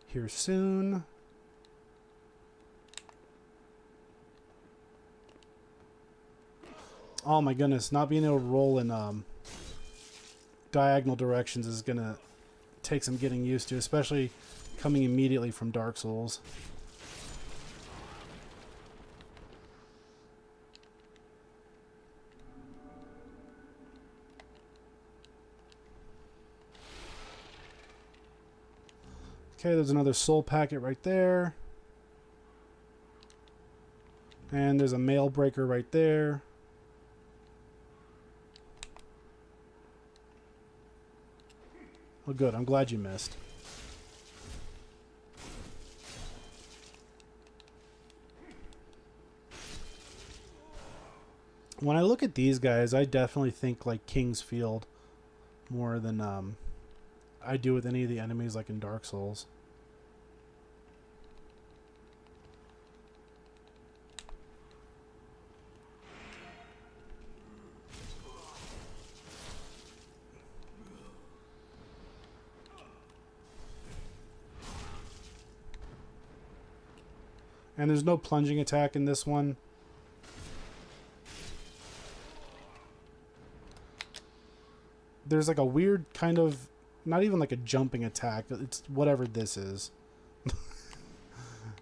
here soon. Oh my goodness, not being able to roll in diagonal directions is going to take some getting used to, especially coming immediately from Dark Souls. Okay, there's another soul packet right there. And there's a mail breaker right there. Oh, good. I'm glad you missed. When I look at these guys, I definitely think like King's Field more than I do with any of the enemies like in Dark Souls. And there's no plunging attack in this one. there's like a weird kind of, not even like a jumping attack. It's whatever this is.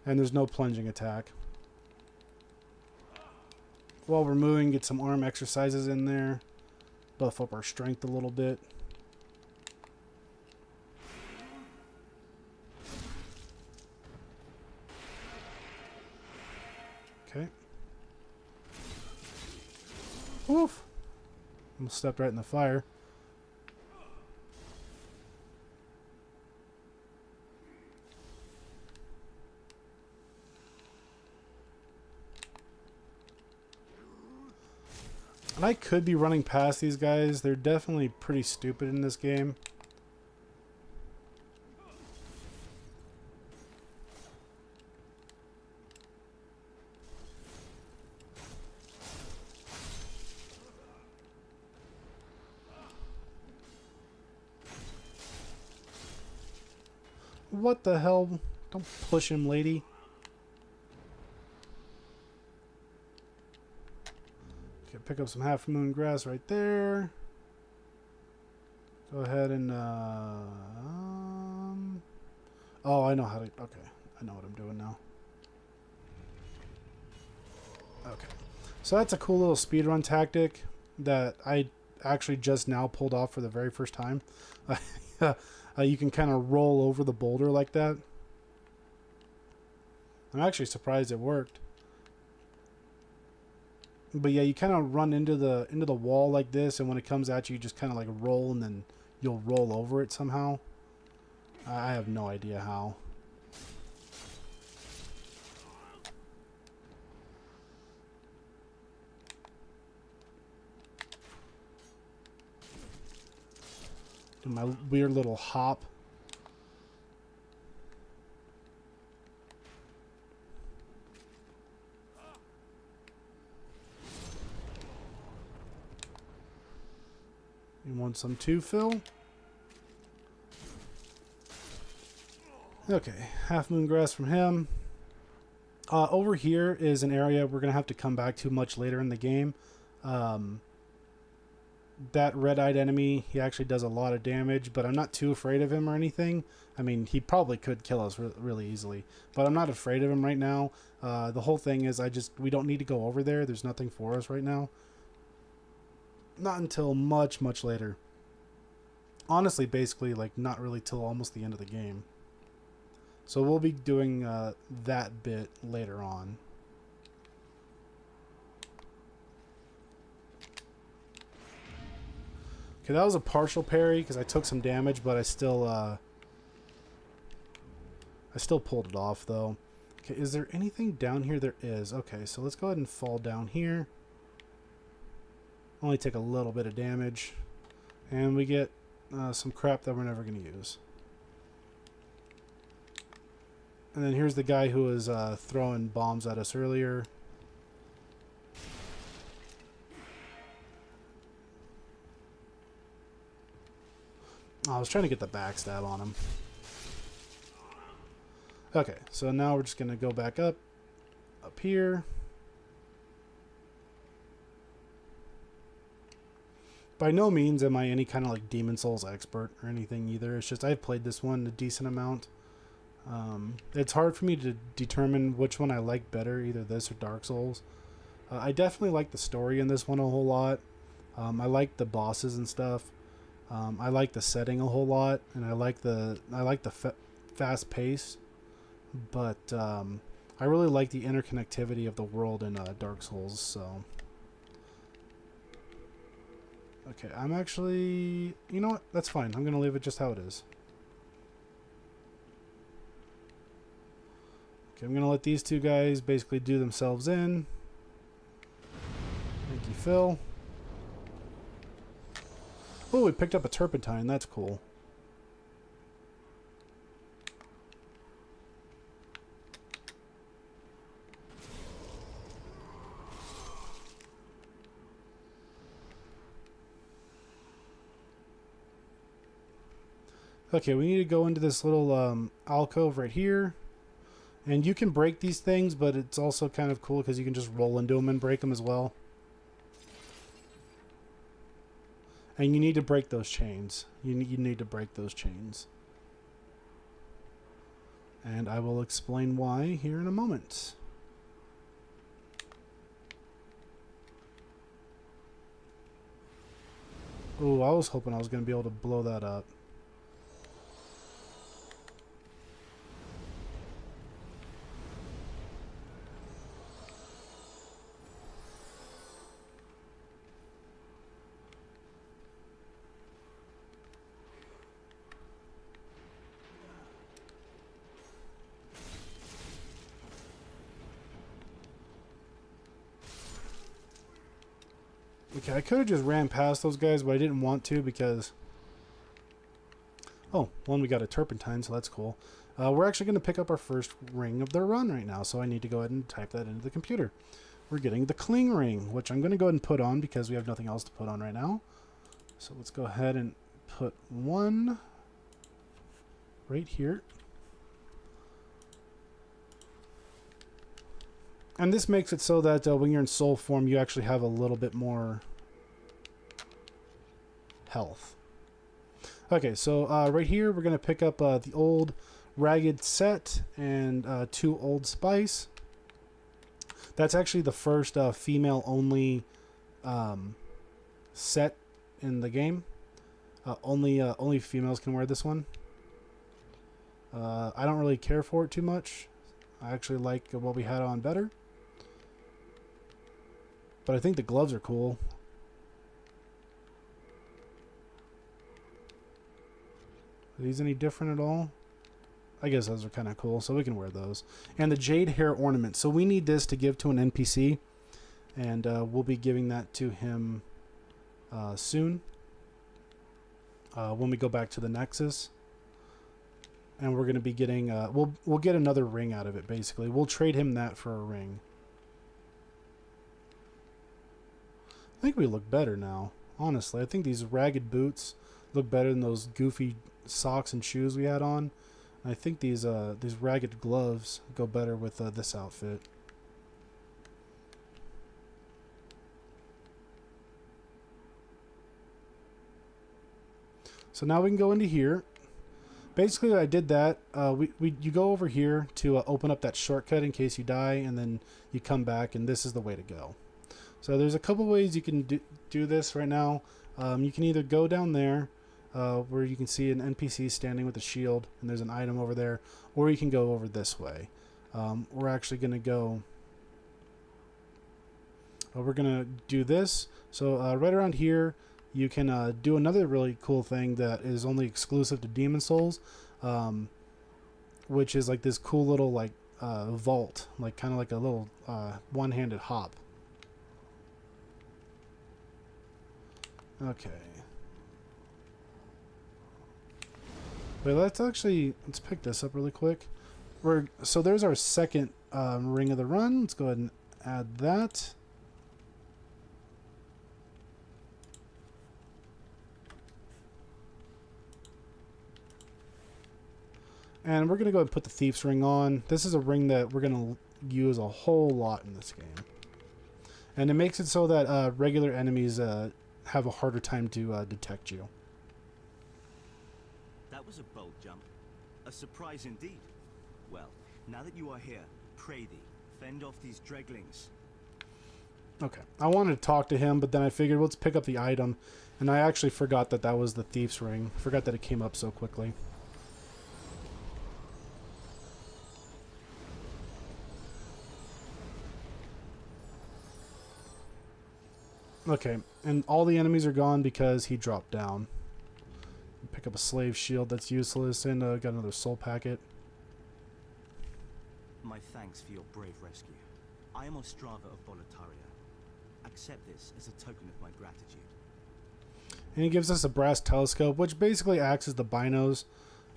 And there's no plunging attack. While we're moving, get some arm exercises in there. Buff up our strength a little bit. Okay. Oof. Almost stepped right in the fire. And I could be running past these guys. They're definitely pretty stupid in this game. What the hell? Don't push him, lady. Okay, pick up some half moon grass right there. Go ahead and oh, I know how to. Okay, I know what I'm doing now. Okay, so that's a cool little speedrun tactic that I actually just now pulled off for the very first time. You can kind of roll over the boulder like that. I'm actually surprised it worked. But yeah, you kind of run into the wall like this, and when it comes at you, you just kind of like roll, and then you'll roll over it somehow. I have no idea how. Do my weird little hop. You want some too, Phil? Okay, half moon grass from him. Over here is an area we're going to have to come back to much later in the game. That red-eyed enemy, he actually does a lot of damage, but I'm not too afraid of him or anything. I mean, he probably could kill us really easily, but I'm not afraid of him right now. The whole thing is we don't need to go over there. There's nothing for us right now. Not until much, much later. Honestly, basically, like, not really till almost the end of the game. So we'll be doing that bit later on. Okay, that was a partial parry because I took some damage, but I still pulled it off though. Okay, is there anything down here? There is. Okay, so let's go ahead and fall down here. Only take a little bit of damage, and we get some crap that we're never going to use. And then here's the guy who was throwing bombs at us earlier. Oh, I was trying to get the backstab on him. Okay, so now we're just going to go back up here. By no means am I any kind of like Demon Souls expert or anything either. It's just I've played this one a decent amount. It's hard for me to determine which one I like better, either this or Dark Souls. I definitely like the story in this one a whole lot. I like the bosses and stuff. I like the setting a whole lot, and I like the fast pace. But I really like the interconnectivity of the world in Dark Souls. So, okay, I'm actually, you know what? That's fine. I'm gonna leave it just how it is. Okay, I'm gonna let these two guys basically do themselves in. Thank you, Phil. Oh, we picked up a turpentine. That's cool. Okay, we need to go into this little alcove right here. And you can break these things, but it's also kind of cool because you can just roll into them and break them as well. And you need to break those chains. You need to break those chains. And I will explain why here in a moment. Oh, I was hoping I was going to be able to blow that up. Okay, I could have just ran past those guys, but I didn't want to because... Oh, one, we got a turpentine, so that's cool. We're actually going to pick up our first ring of the run right now, so I need to go ahead and type that into the computer. We're getting the cling ring, which I'm going to go ahead and put on because we have nothing else to put on right now. So let's go ahead and put one right here. And this makes it so that when you're in soul form, you actually have a little bit more health. Okay, so right here, we're going to pick up the old Ragged Set and 2 Old Spice. That's actually the first female-only set in the game. Only females can wear this one. I don't really care for it too much. I actually like what we had on better. But I think the gloves are cool. Are these any different at all? I guess those are kind of cool, so we can wear those. And the jade hair ornament. So we need this to give to an NPC. And we'll be giving that to him soon. When we go back to the Nexus. And we're going to be getting... we'll get another ring out of it, basically. We'll trade him that for a ring. I think we look better now, honestly. I think these ragged boots look better than those goofy socks and shoes we had on. And I think these ragged gloves go better with this outfit. So now we can go into here. Basically, I did that. You go over here to open up that shortcut in case you die, and then you come back, and this is the way to go. So there's a couple ways you can do this right now. You can either go down there where you can see an NPC standing with a shield and there's an item over there, or you can go over this way. We're actually going to go... we're going to do this. So right around here you can do another really cool thing that is only exclusive to Demon Souls, which is like this cool little like vault, like kind of like a little one-handed hop. Okay. Wait, let's pick this up really quick. So there's our second ring of the run. Let's go ahead and add that. And we're going to go ahead and put the Thief's Ring on. This is a ring that we're going to use a whole lot in this game. And it makes it so that regular enemies have a harder time to detect you. That was a bold jump. A surprise indeed. Well, now that you are here, pray thee, fend off these dreglings. Okay. I wanted to talk to him, but then I figured let's pick up the item. And I actually forgot that that was the Thief's Ring. I forgot that it came up so quickly. Okay, and all the enemies are gone because he dropped down. Pick up a slave shield that's useless, and got another soul packet. My thanks for your brave rescue. I am Ostrava of Boletaria. Accept this as a token of my gratitude. And he gives us a brass telescope, which basically acts as the binos.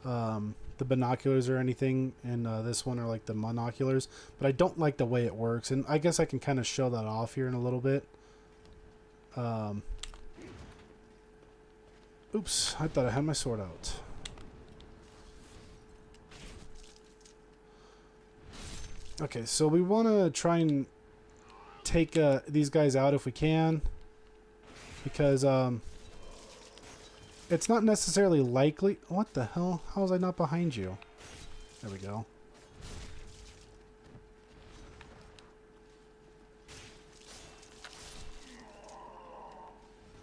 The binoculars or anything in this one are like the monoculars, but I don't like the way it works, and I guess I can kind of show that off here in a little bit. Oops, I thought I had my sword out. Okay, so we want to try and take these guys out if we can, because it's not necessarily likely. What the hell? How was I not behind you? There we go.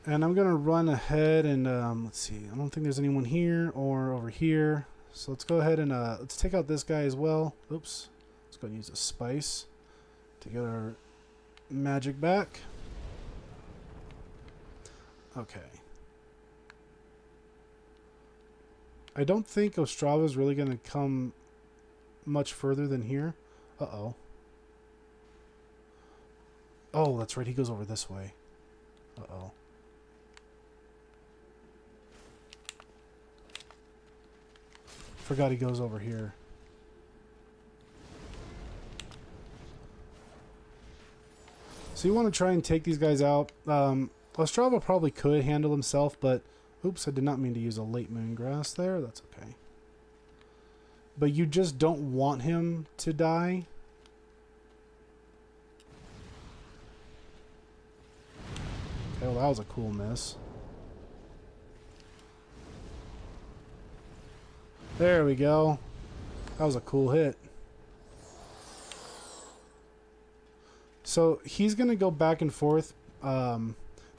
And I'm gonna run ahead and let's see. I don't think there's anyone here or over here. So let's go ahead and let's take out this guy as well. Oops. Let's go and use a spice to get our magic back. Okay. I don't think Ostrava's really gonna come much further than here. Uh-oh. Oh, that's right. He goes over this way. Uh-oh. Forgot he goes over here. So you want to try and take these guys out. Ostrava probably could handle himself, but oops, I did not mean to use a late moon grass there. That's okay. But you just don't want him to die. Okay, well, that was a cool miss. There we go. That was a cool hit. So he's going to go back and forth through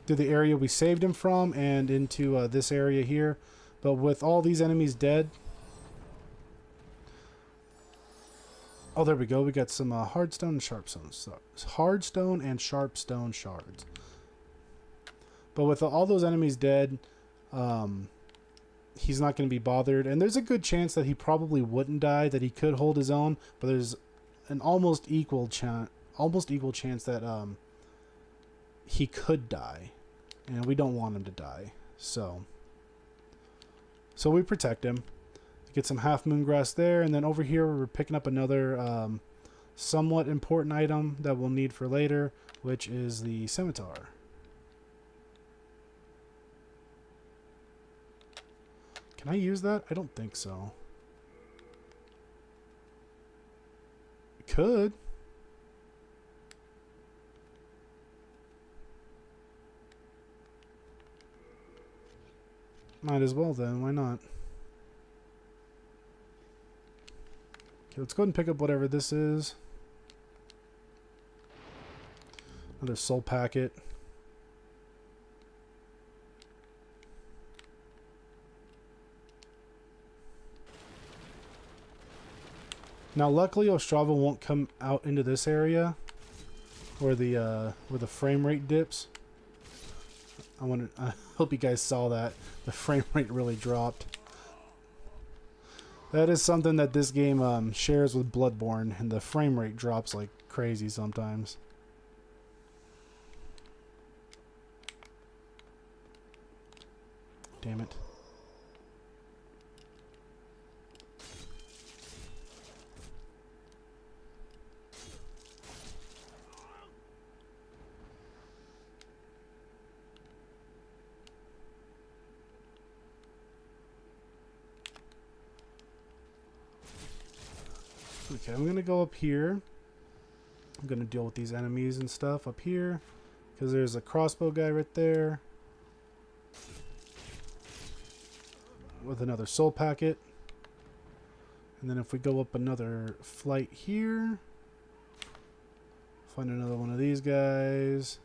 the area we saved him from and into this area here. But with all these enemies dead... Oh, there we go. We got some hardstone and sharpstone. Hardstone and sharpstone shards. But with all those enemies dead... he's not going to be bothered, and there's a good chance that he probably wouldn't die, that he could hold his own, but there's an almost equal chance that he could die, and we don't want him to die. So we protect him. Get some half moon grass there, and then over here we're picking up another somewhat important item that we'll need for later, which is the scimitar. Can I use that? I don't think so. Could. Might as well then. Why not? Okay, let's go ahead and pick up whatever this is. Another soul packet. Now, luckily, Ostrava won't come out into this area where the frame rate dips. I hope you guys saw that. The frame rate really dropped. That is something that this game shares with Bloodborne, and the frame rate drops like crazy sometimes. Damn it. Okay, I'm going to go up here. I'm going to deal with these enemies and stuff up here. Because there's a crossbow guy right there. With another soul packet. And then if we go up another flight here. Find another one of these guys.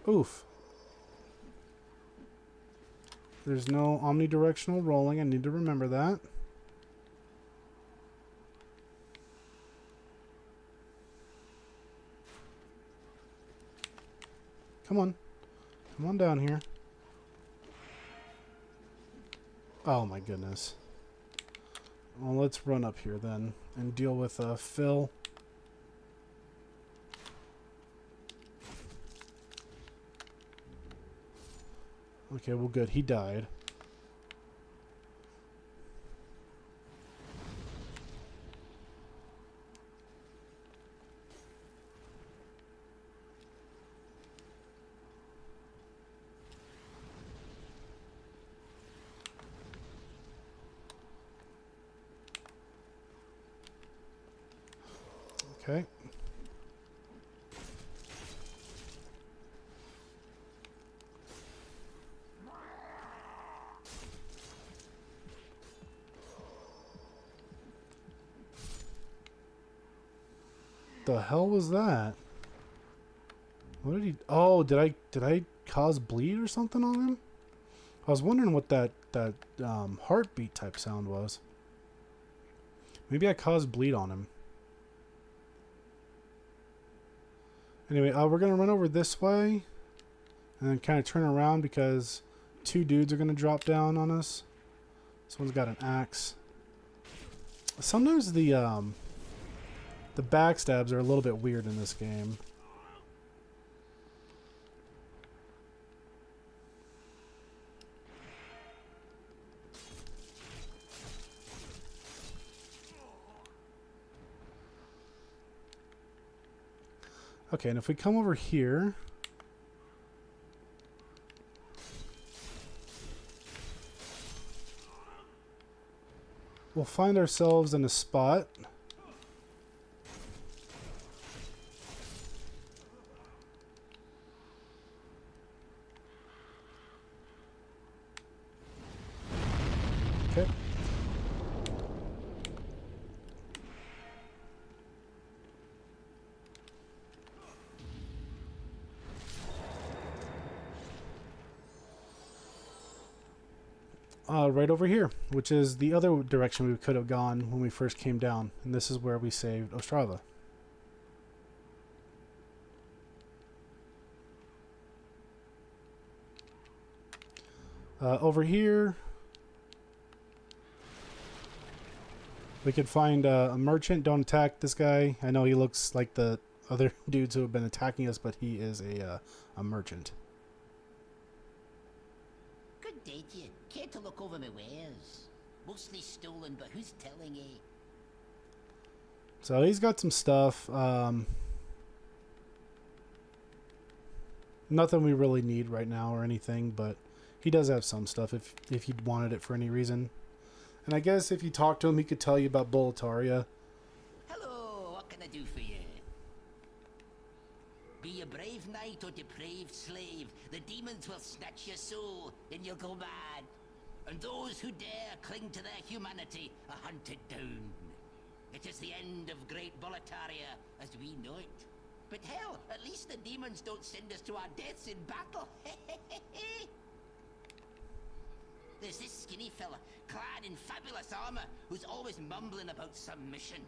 Oof. There's no omnidirectional rolling. I need to remember that. Come on. Come on down here. Oh my goodness. Well, let's run up here then and deal with Phil. Okay, well good. He died. Okay. the hell was that? What did he... Oh, did I cause bleed or something on him? I was wondering what that heartbeat type sound was. Maybe I caused bleed on him. Anyway, we're going to run over this way. And then kind of turn around because 2 dudes are going to drop down on us. This one's got an axe. Sometimes the backstabs are a little bit weird in this game. Okay, and if we come over here, we'll find ourselves in a spot. Okay. Right over here, which is the other direction we could have gone when we first came down. And this is where we saved Ostrava. Over here, we could find a merchant. Don't attack this guy. I know he looks like the other dudes who have been attacking us, but he is a merchant. Good day to you. Care to look over my wares? Mostly stolen, but who's telling you? So he's got some stuff. Nothing we really need right now or anything, but he does have some stuff if he wanted it for any reason. And I guess if you talk to him, he could tell you about Boletaria. Hello, what can I do for you? Be a brave knight or depraved slave, the demons will snatch your soul and you'll go mad. And those who dare cling to their humanity are hunted down. It is the end of great Boletaria as we know it. But hell, at least the demons don't send us to our deaths in battle. There's this skinny fella, clad in fabulous armor, who's always mumbling about some mission.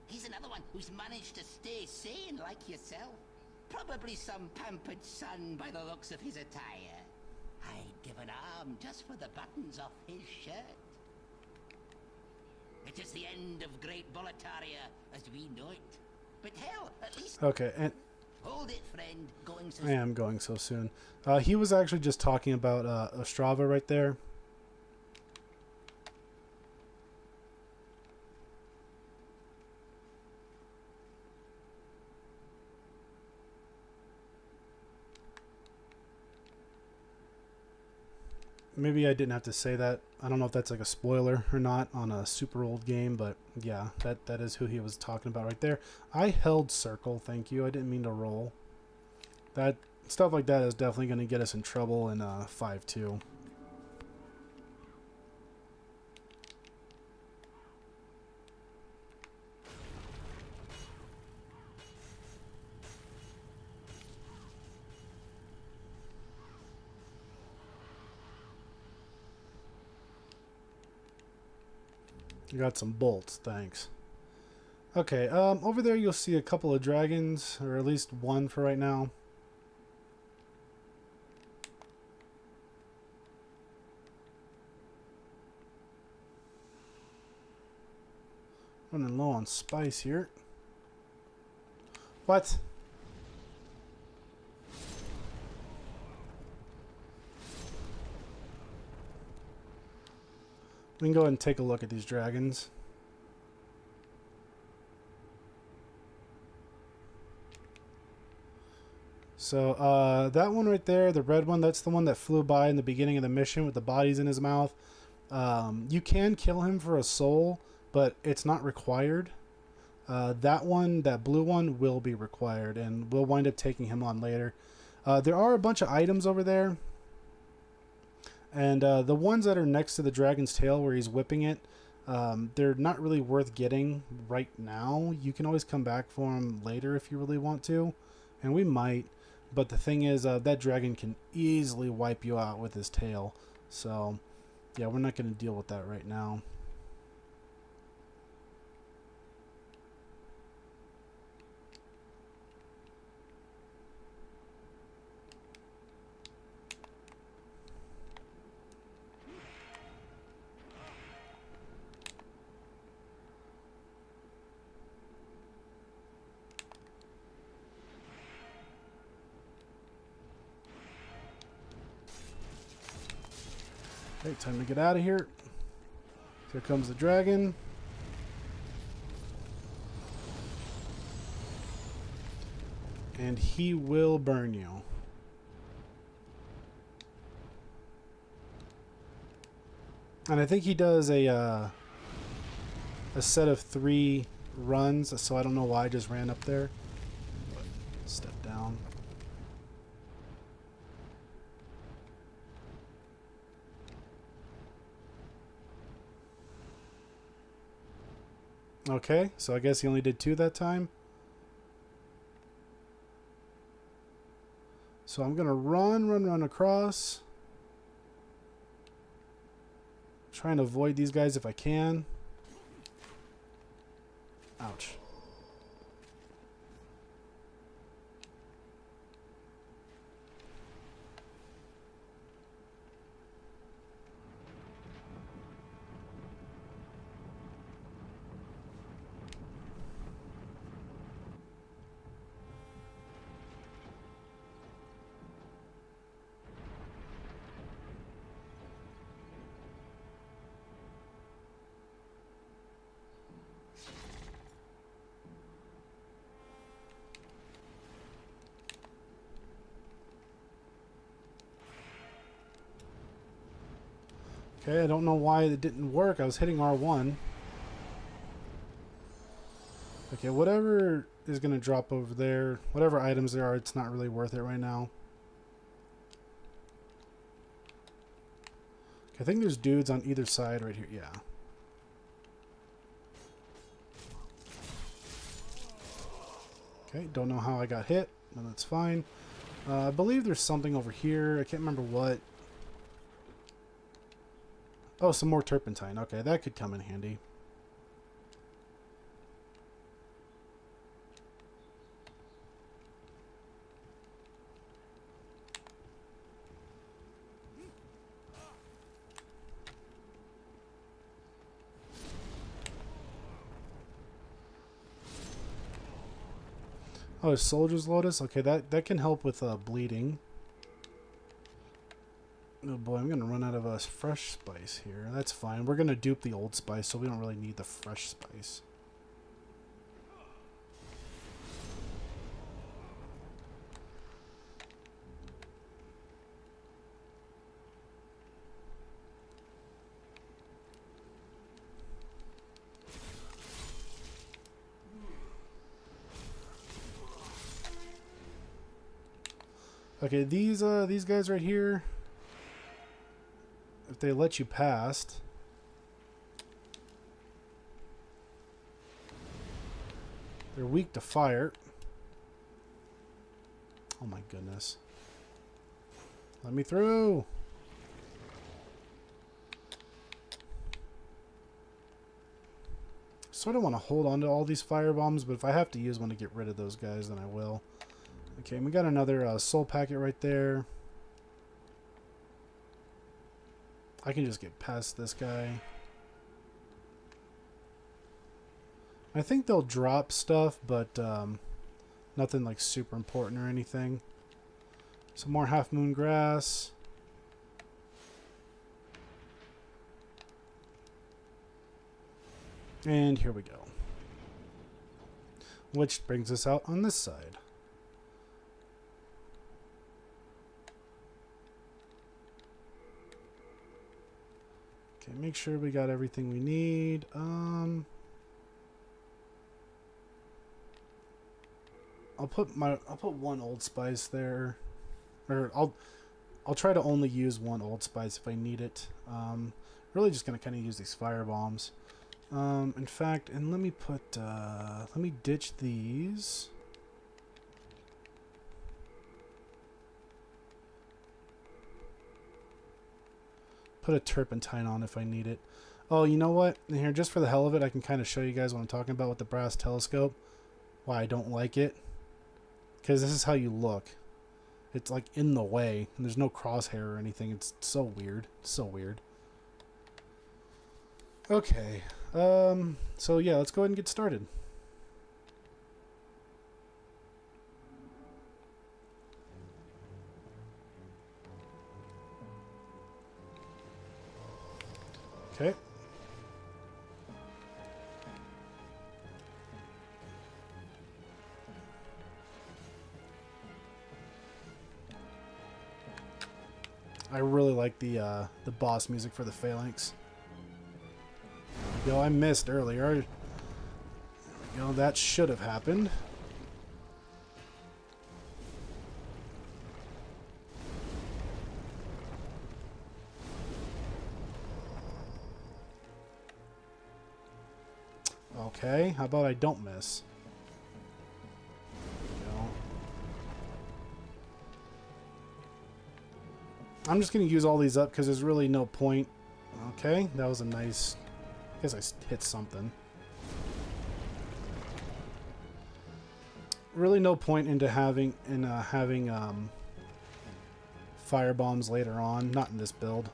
He's another one who's managed to stay sane like yourself. Probably some pampered son by the looks of his attire. I'd give an arm just for the buttons off his shirt. It is the end of great Boletaria as we know it. But hell, at least... Okay, and... Hold it, friend. Going so I am going so soon. He was actually just talking about Ostrava right there. Maybe I didn't have to say that. I don't know if that's like a spoiler or not on a super old game, but yeah, that is who he was talking about right there. I held circle, thank you. I didn't mean to roll. That stuff like that is definitely going to get us in trouble in 5.2. You got some bolts, thanks. Okay, over there you'll see a couple of dragons, or at least one for right now. Running low on spice here. What? We can go ahead and take a look at these dragons. So that one right there, the red one, that's the one that flew by in the beginning of the mission with the bodies in his mouth. You can kill him for a soul, but it's not required. That one, that blue one, will be required, and we'll wind up taking him on later. There are a bunch of items over there. And the ones that are next to the dragon's tail where he's whipping it, They're not really worth getting right now. You can always come back for them later if you really want to, and we might. But the thing is, that dragon can easily wipe you out with his tail. So, yeah, we're not going to deal with that right now. Okay, time to get out of here. Here comes the dragon. And he will burn you. And I think he does a set of 3 runs, so I don't know why I just ran up there. But step down. Okay, so I guess he only did 2 that time. So I'm gonna run across. Trying to avoid these guys if I can. Ouch. Okay, I don't know why it didn't work. I was hitting R1. Okay, whatever is going to drop over there, whatever items there are, it's not really worth it right now. Okay, I think there's dudes on either side right here. Yeah. Okay, don't know how I got hit, but that's fine. I believe there's something over here. I can't remember what. Oh, some more turpentine. Okay, that could come in handy. Oh, Soldier's Lotus? Okay, that can help with bleeding. Oh boy, I'm going to run out of fresh spice here. That's fine. We're going to dupe the old spice, so we don't really need the fresh spice. Okay, these guys right here, if they let you past, they're weak to fire. Oh my goodness. Let me through. Sort of want to hold on to all these fire bombs, but if I have to use one to get rid of those guys, then I will. Okay, and we got another soul packet right there. I can just get past this guy. I think they'll drop stuff, but nothing like super important or anything. Some more half moon grass. And here we go. Which brings us out on this side. Okay, make sure we got everything we need. I'll put one old spice there, or I'll try to only use one old spice if I need it. Really just going to kind of use these fire bombs. In fact, and let me put, let me ditch these. Put a turpentine on if I need it. Oh, you know what? And here, just for the hell of it, I can kind of show you guys what I'm talking about with the brass telescope. Why I don't like it. Because this is how you look. It's like in the way. And there's no crosshair or anything. It's so weird. So weird. Okay. So yeah, let's go ahead and get started. Okay. I really like the boss music for the Phalanx. There we go. I missed earlier. There we go. That should have happened. Okay, how about I don't miss? There we go. I'm just going to use all these up because there's really no point. Okay, that was a nice... I guess I hit something. Really no point into having fire bombs later on. Not in this build.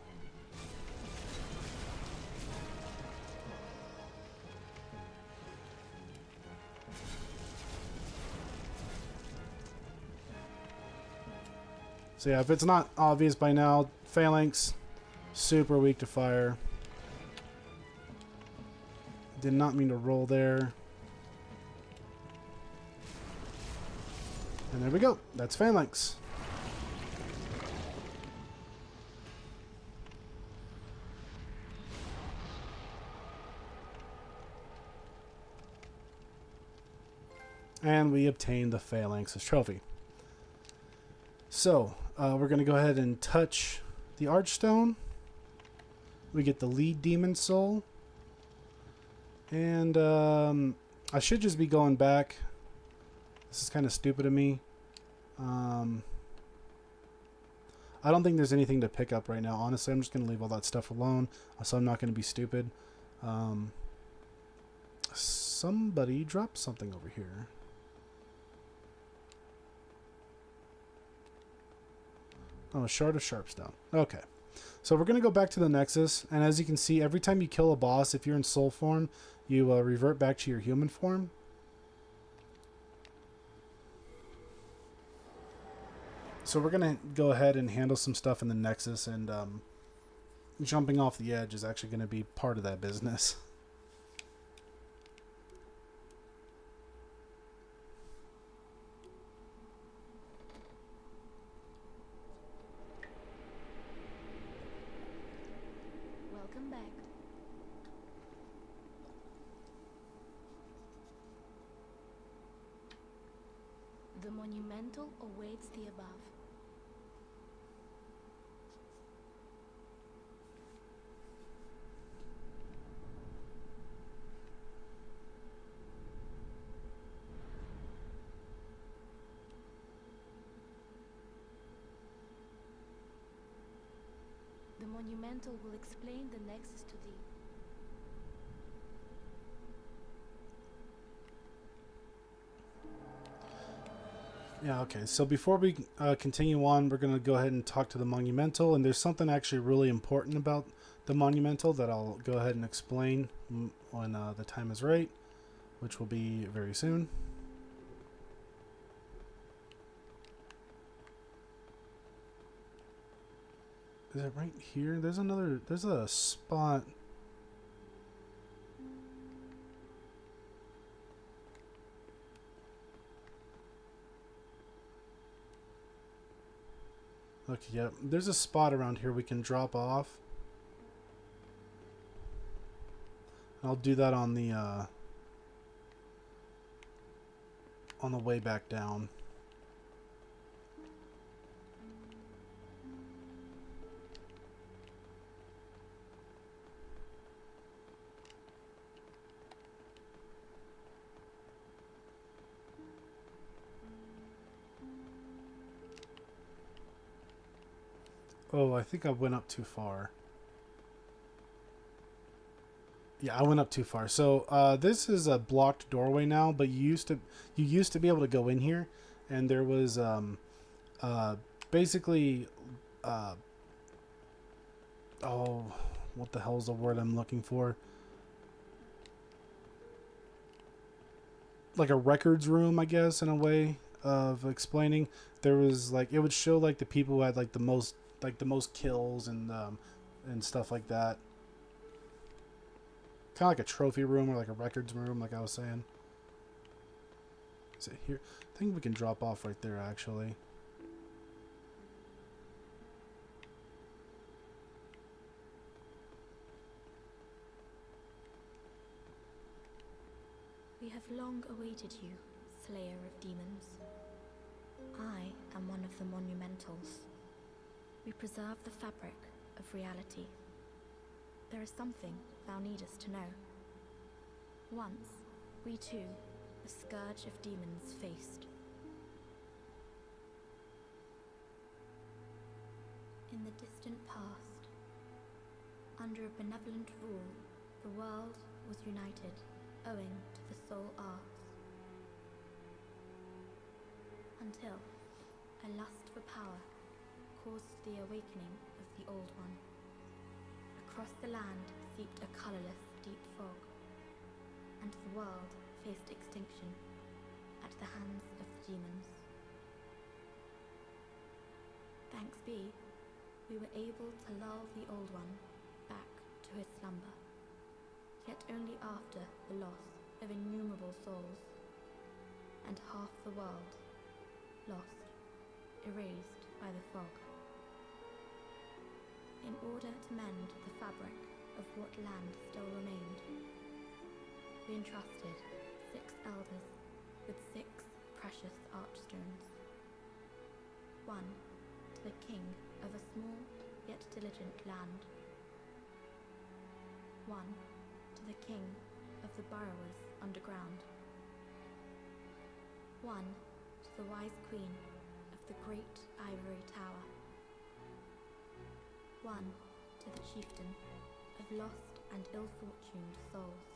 So yeah, if it's not obvious by now, Phalanx, super weak to fire. Did not mean to roll there. And there we go. That's Phalanx. And we obtained the Phalanx's trophy. So, we're going to go ahead and touch the Archstone. We get the lead demon soul. And I should just be going back. This is kind of stupid of me. I don't think there's anything to pick up right now. Honestly, I'm just going to leave all that stuff alone. So I'm not going to be stupid. Somebody dropped something over here. Oh, a shard of Sharpstone. Okay. So we're going to go back to the Nexus. And as you can see, every time you kill a boss, if you're in soul form, you revert back to your human form. So we're going to go ahead and handle some stuff in the Nexus. And jumping off the edge is actually going to be part of that business. Welcome back. The monumental awaits the above. The monumental will explain the Nexus to thee. Yeah, okay. So before we continue on, we're going to go ahead and talk to the Monumental. And there's something actually really important about the Monumental that I'll go ahead and explain when the time is right, which will be very soon. Is it right here? There's a spot. Okay, yeah, there's a spot around here we can drop off. I'll do that on the way back down. Oh, I think I went up too far. Yeah, I went up too far. So this is a blocked doorway now, but you used to be able to go in here, and there was basically oh, what the hell is the word I'm looking for? Like a records room, I guess, in a way of explaining. There was like, it would show like the people who had like the most kills and stuff like that. Kind of like a trophy room or like a records room, like I was saying. Is it here? I think we can drop off right there, actually. We have long awaited you, Slayer of Demons. I am one of the Monumentals. We preserve the fabric of reality. There is something thou needest to know. Once, we too, a scourge of demons faced. In the distant past, under a benevolent rule, the world was united, owing to the soul arts. Until a lust for power caused the awakening of the Old One. Across the land seeped a colorless, deep fog, and the world faced extinction at the hands of the demons. Thanks be, we were able to lull the Old One back to his slumber, yet only after the loss of innumerable souls, and half the world lost, erased by the fog. In order to mend the fabric of what land still remained, we entrusted 6 elders with 6 precious archstones. 1 to the king of a small yet diligent land. 1 to the king of the burrowers underground. 1 to the wise queen of the great ivory tower. 1 to the chieftain of lost and ill-fortuned souls.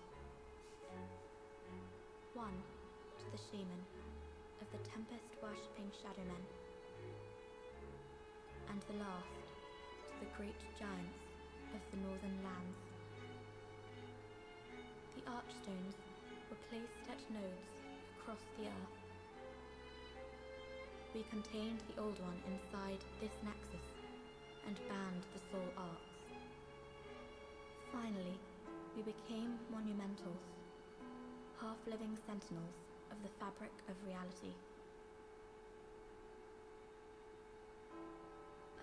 1 to the shaman of the tempest-worshipping shadowmen. And the last to the great giants of the northern lands. The archstones were placed at nodes across the earth. We contained the Old One inside this nexus and banned the soul arts. Finally, we became monumentals, half-living sentinels of the fabric of reality.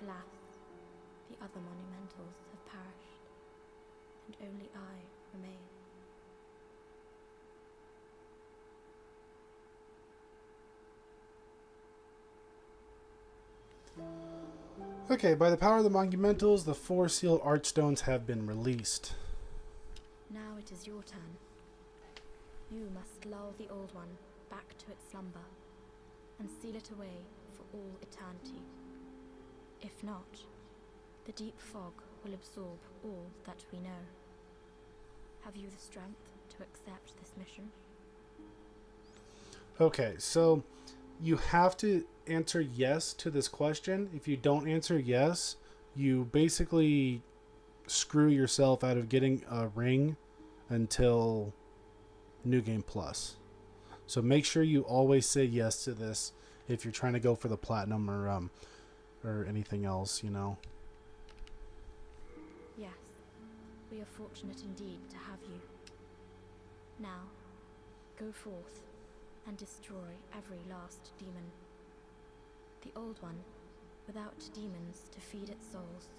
Alas, the other monumentals have perished, and only I remain. Okay, by the power of the Monumentals, the 4 sealed archstones have been released. Now it is your turn. You must lull the Old One back to its slumber, and seal it away for all eternity. If not, the deep fog will absorb all that we know. Have you the strength to accept this mission? Okay, so you have to answer yes to this question. If you don't answer yes, you basically screw yourself out of getting a ring until New Game Plus. So make sure you always say yes to this if you're trying to go for the platinum or anything else, you know. Yes, we are fortunate indeed to have you. Now, go forth and destroy every last demon. The Old One, without demons to feed its souls,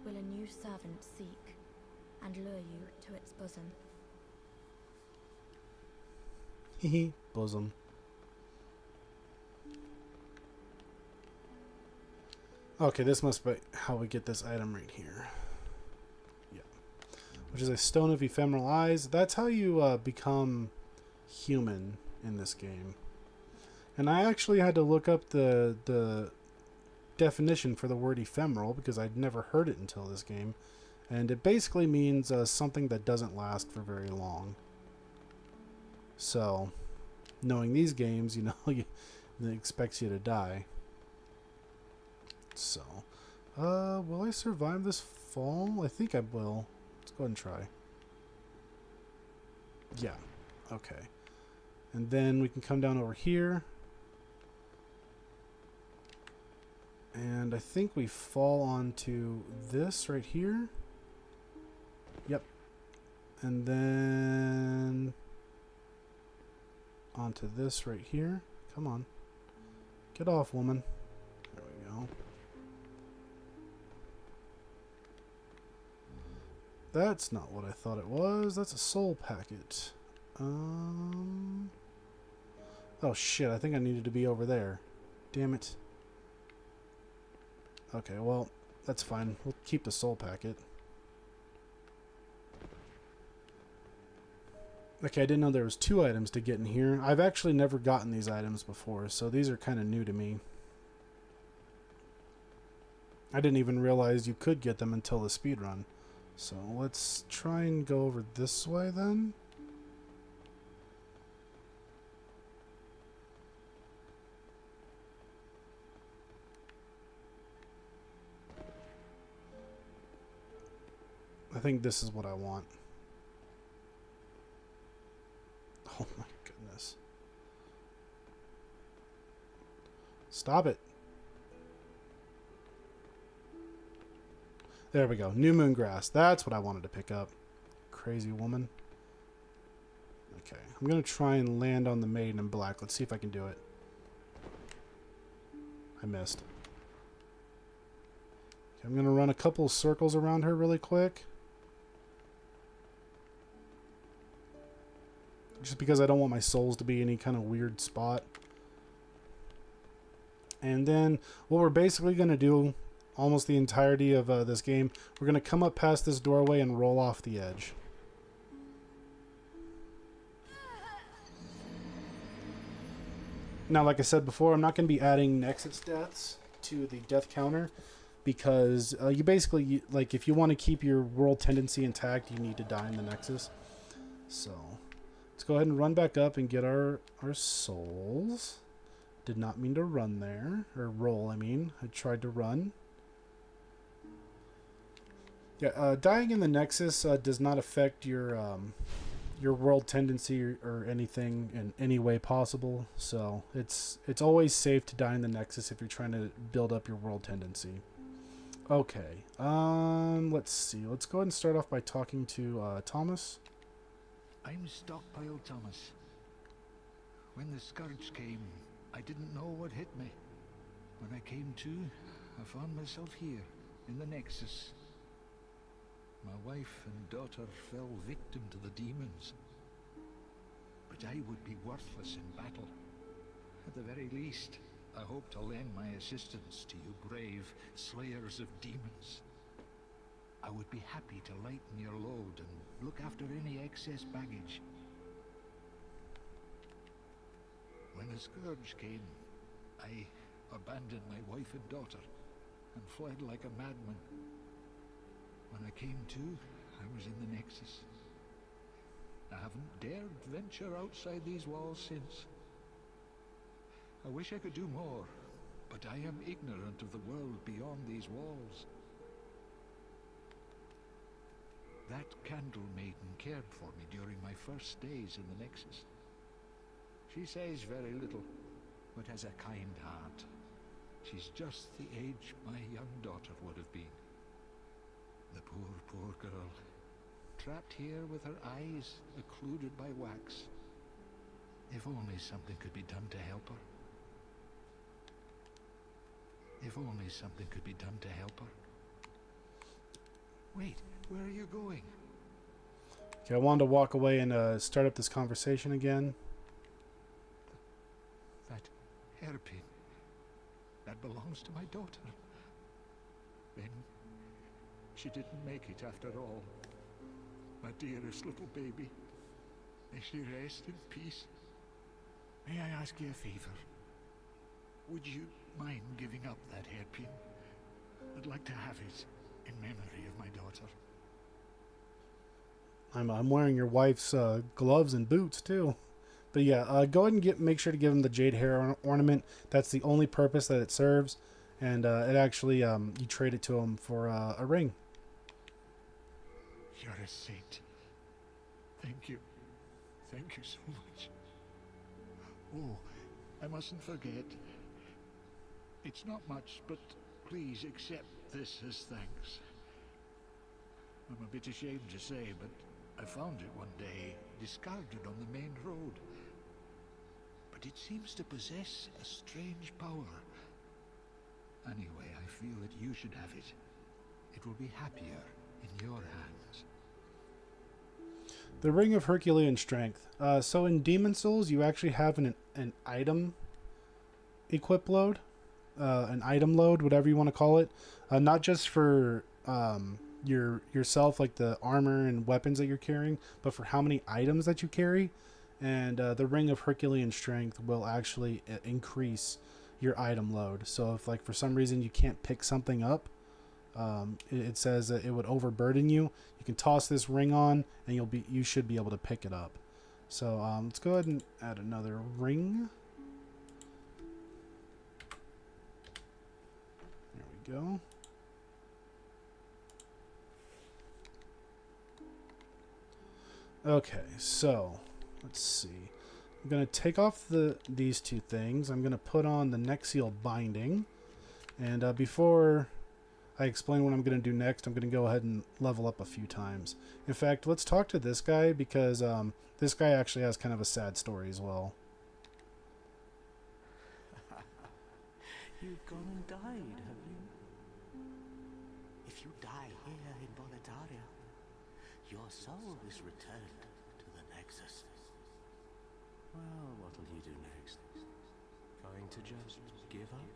will a new servant seek and lure you to its bosom. Hehe, bosom. Okay, this must be how we get this item right here. Yeah. Which is a stone of ephemeral eyes. That's how you become human in this game. And I actually had to look up the definition for the word ephemeral because I'd never heard it until this game. And it basically means something that doesn't last for very long. So, knowing these games, you know, it expects you to die. So, will I survive this fall? I think I will. Let's go ahead and try. Yeah, okay. And then we can come down over here. And I think we fall onto this right here. Yep. And then onto this right here. Come on. Get off, woman. There we go. That's not what I thought it was. That's a soul packet. Oh shit, I think I needed to be over there. Damn it. Okay, well, that's fine. We'll keep the soul packet. Okay, I didn't know there was 2 items to get in here. I've actually never gotten these items before, so these are kind of new to me. I didn't even realize you could get them until the speedrun. So let's try and go over this way then. I think this is what I want. Oh my goodness. Stop it. There we go. New moon grass. That's what I wanted to pick up. Crazy woman. Okay. I'm going to try and land on the maiden in black. Let's see if I can do it. I missed. Okay, I'm going to run a couple of circles around her really quick. Just because I don't want my souls to be any kind of weird spot. And then what we're basically going to do almost the entirety of this game, we're going to come up past this doorway and roll off the edge. Now, like I said before, I'm not going to be adding Nexus deaths to the death counter because you basically, like, if you want to keep your world tendency intact, you need to die in the Nexus. So let's go ahead and run back up and get our souls. Did not mean to run there. Or roll, I mean. I tried to run. Yeah, dying in the Nexus does not affect your world tendency or anything in any way possible. So it's always safe to die in the Nexus if you're trying to build up your world tendency. Okay. Let's see. Let's go ahead and start off by talking to Thomas. I'm Stockpile Thomas. When the scourge came, I didn't know what hit me. When I came to, I found myself here, in the Nexus. My wife and daughter fell victim to the demons. But I would be worthless in battle. At the very least, I hope to lend my assistance to you brave slayers of demons. I would be happy to lighten your load and look after any excess baggage. When the scourge came, I abandoned my wife and daughter and fled like a madman. When I came to, I was in the Nexus. I haven't dared venture outside these walls since. I wish I could do more, but I am ignorant of the world beyond these walls. That candle maiden cared for me during my first days in the Nexus. She says very little, but has a kind heart. She's just the age my young daughter would have been. The poor, poor girl, trapped here with her eyes occluded by wax. If only something could be done to help her. If only something could be done to help her. Wait, where are you going? Okay, I wanted to walk away and start up this conversation again. That hairpin, that belongs to my daughter. Then she didn't make it after all. My dearest little baby. May she rest in peace. May I ask you a favor? Would you mind giving up that hairpin. I'd like to have it in memory of my daughter. I'm wearing your wife's gloves and boots too. But yeah, go ahead and make sure to give him the jade hair ornament. That's the only purpose that it serves, and it actually you trade it to him for a ring. You're a saint. Thank you. Thank you so much. Oh, I mustn't forget. It's not much, but please accept this as thanks. I'm a bit ashamed to say, but I found it one day, discarded on the main road. But it seems to possess a strange power. Anyway, I feel that you should have it. It will be happier in your hands. The Ring of Herculean Strength. So in Demon Souls, you actually have an item equip load, an item load, whatever you want to call it. Not just for yourself, like the armor and weapons that you're carrying, but for how many items that you carry. And the Ring of Herculean Strength will actually increase your item load. So if, like, for some reason you can't pick something up, it says that it would overburden you. You can toss this ring on, and you should be able to pick it up. So let's go ahead and add another ring. There we go. Okay, so let's see. I'm gonna take off these two things. I'm gonna put on the Nexial binding, and before I explain what I'm going to do next, I'm going to go ahead and level up a few times. In fact, let's talk to this guy, because this guy actually has kind of a sad story as well. You've gone and died, have you? If you die here in Boletaria, your soul is returned to the Nexus. Well, what'll you do next? Going to just give up?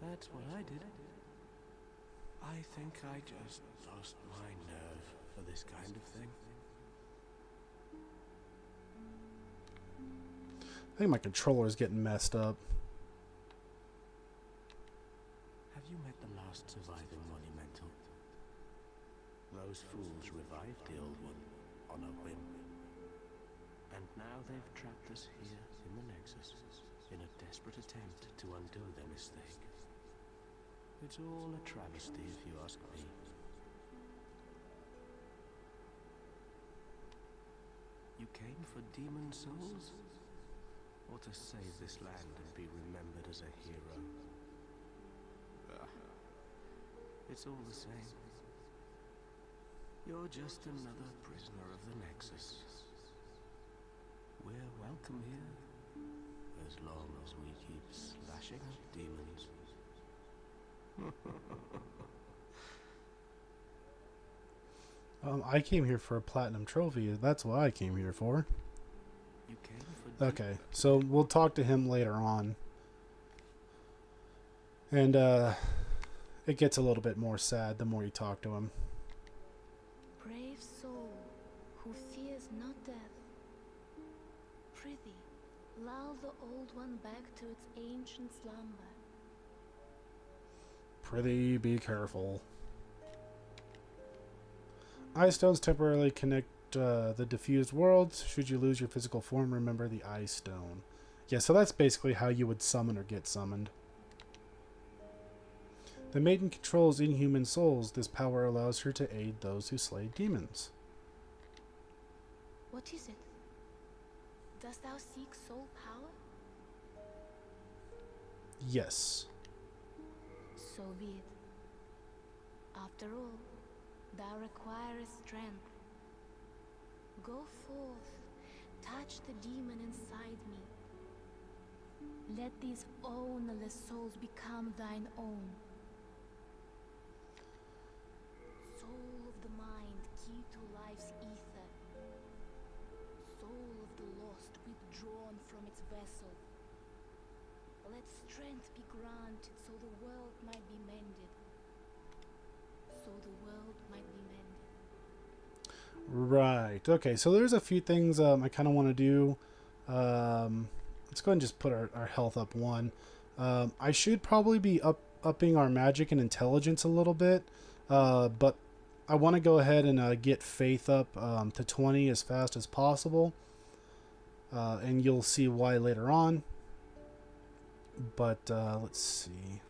That's what I did. I think I just lost my nerve for this kind of thing. I think my controller is getting messed up. Have you met the last surviving monumental? Those fools revived the old one on a whim. And now they've trapped us here in the Nexus in a desperate attempt to undo their mistake. It's all a travesty, if you ask me. You came for demon souls? Or to save this land and be remembered as a hero? It's all the same. You're just another prisoner of the Nexus. We're welcome here, as long as we keep slashing at demons. I came here for a platinum trophy. That's what I came here for. You came for okay, so we'll talk to him later on. And it gets a little bit more sad the more you talk to him. Brave soul, who fears not death. Prithee, lull the old one back to its ancient slumber. Prithee, be careful. Eye stones temporarily connect the diffused worlds. Should you lose your physical form, remember the eye stone. Yeah, so that's basically how you would summon or get summoned. The maiden controls inhuman souls. This power allows her to aid those who slay demons. What is it? Dost thou seek soul power? Yes. So be it. After all, thou requirest strength. Go forth, touch the demon inside me. Let these ownerless souls become thine own. Soul of the mind, key to life's ether. Soul of the lost, withdrawn from its vessel. Let strength be granted so the world might be mended. So the world might be mended. Right. Okay, so there's a few things I kind of want to do. Let's go ahead and just put our health up one. I should probably be upping our magic and intelligence a little bit, but I want to go ahead and get faith up to 20 as fast as possible, and you'll see why later on. But let's see.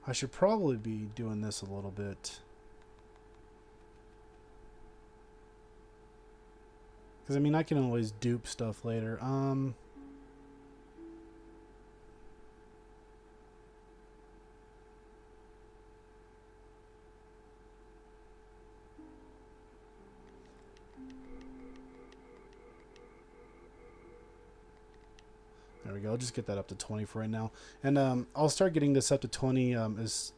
I should probably be doing this a little bit, because I mean I can always dupe stuff later. There we go. I'll just get that up to 20 for right now. And I'll start getting this up to 20 as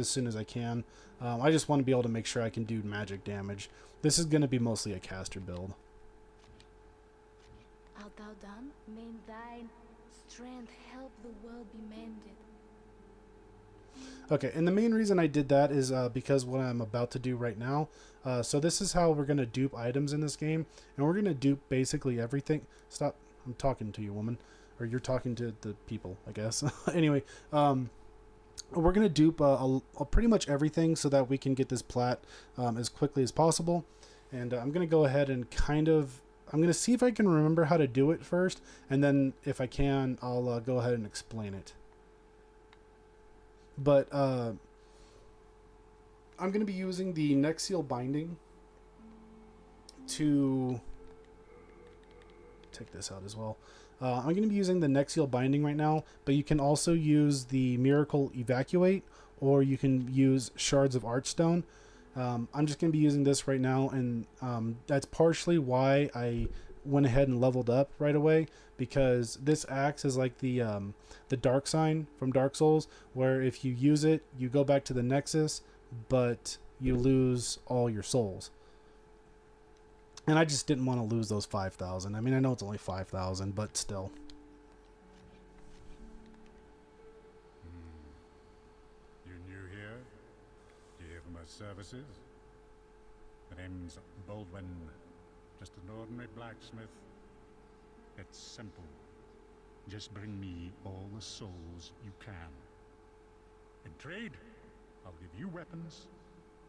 soon as I can. I just want to be able to make sure I can do magic damage. This is going to be mostly a caster build. Art thou done? May thine strength help the world be mended. Okay, and the main reason I did that is because what I'm about to do right now. So this is how we're going to dupe items in this game. And we're going to dupe basically everything. Stop. I'm talking to you, woman. Or you're talking to the people, I guess. Anyway, we're going to dupe pretty much everything so that we can get this plat as quickly as possible. And I'm going to go ahead and I'm going to see if I can remember how to do it first. And then if I can, I'll go ahead and explain it. But I'm going to be using the Nexus binding to take this out as well. I'm going to be using the Nexus binding right now, but you can also use the Miracle Evacuate, or you can use Shards of Archstone. I'm just going to be using this right now, and that's partially why I went ahead and leveled up right away, because this acts as like the Dark Sign from Dark Souls, where if you use it, you go back to the Nexus, but you lose all your souls. And I just didn't want to lose those 5,000. I mean, I know it's only 5,000, but still. You new here? Do you hear from my services? My name's Baldwin. Just an ordinary blacksmith. It's simple. Just bring me all the souls you can. In trade, I'll give you weapons,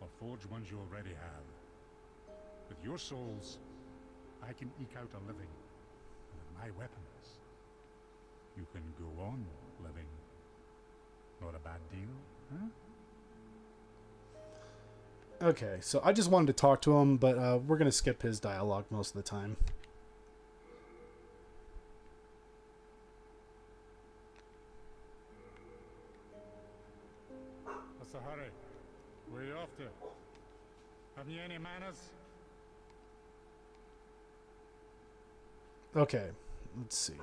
or forge ones you already have. With your souls, I can eke out a living. And with my weapons, you can go on living. Not a bad deal, huh? Okay, so I just wanted to talk to him, but we're going to skip his dialogue most of the time. What's the hurry? Where are you off to? Haven't you any manners? Okay, let's see.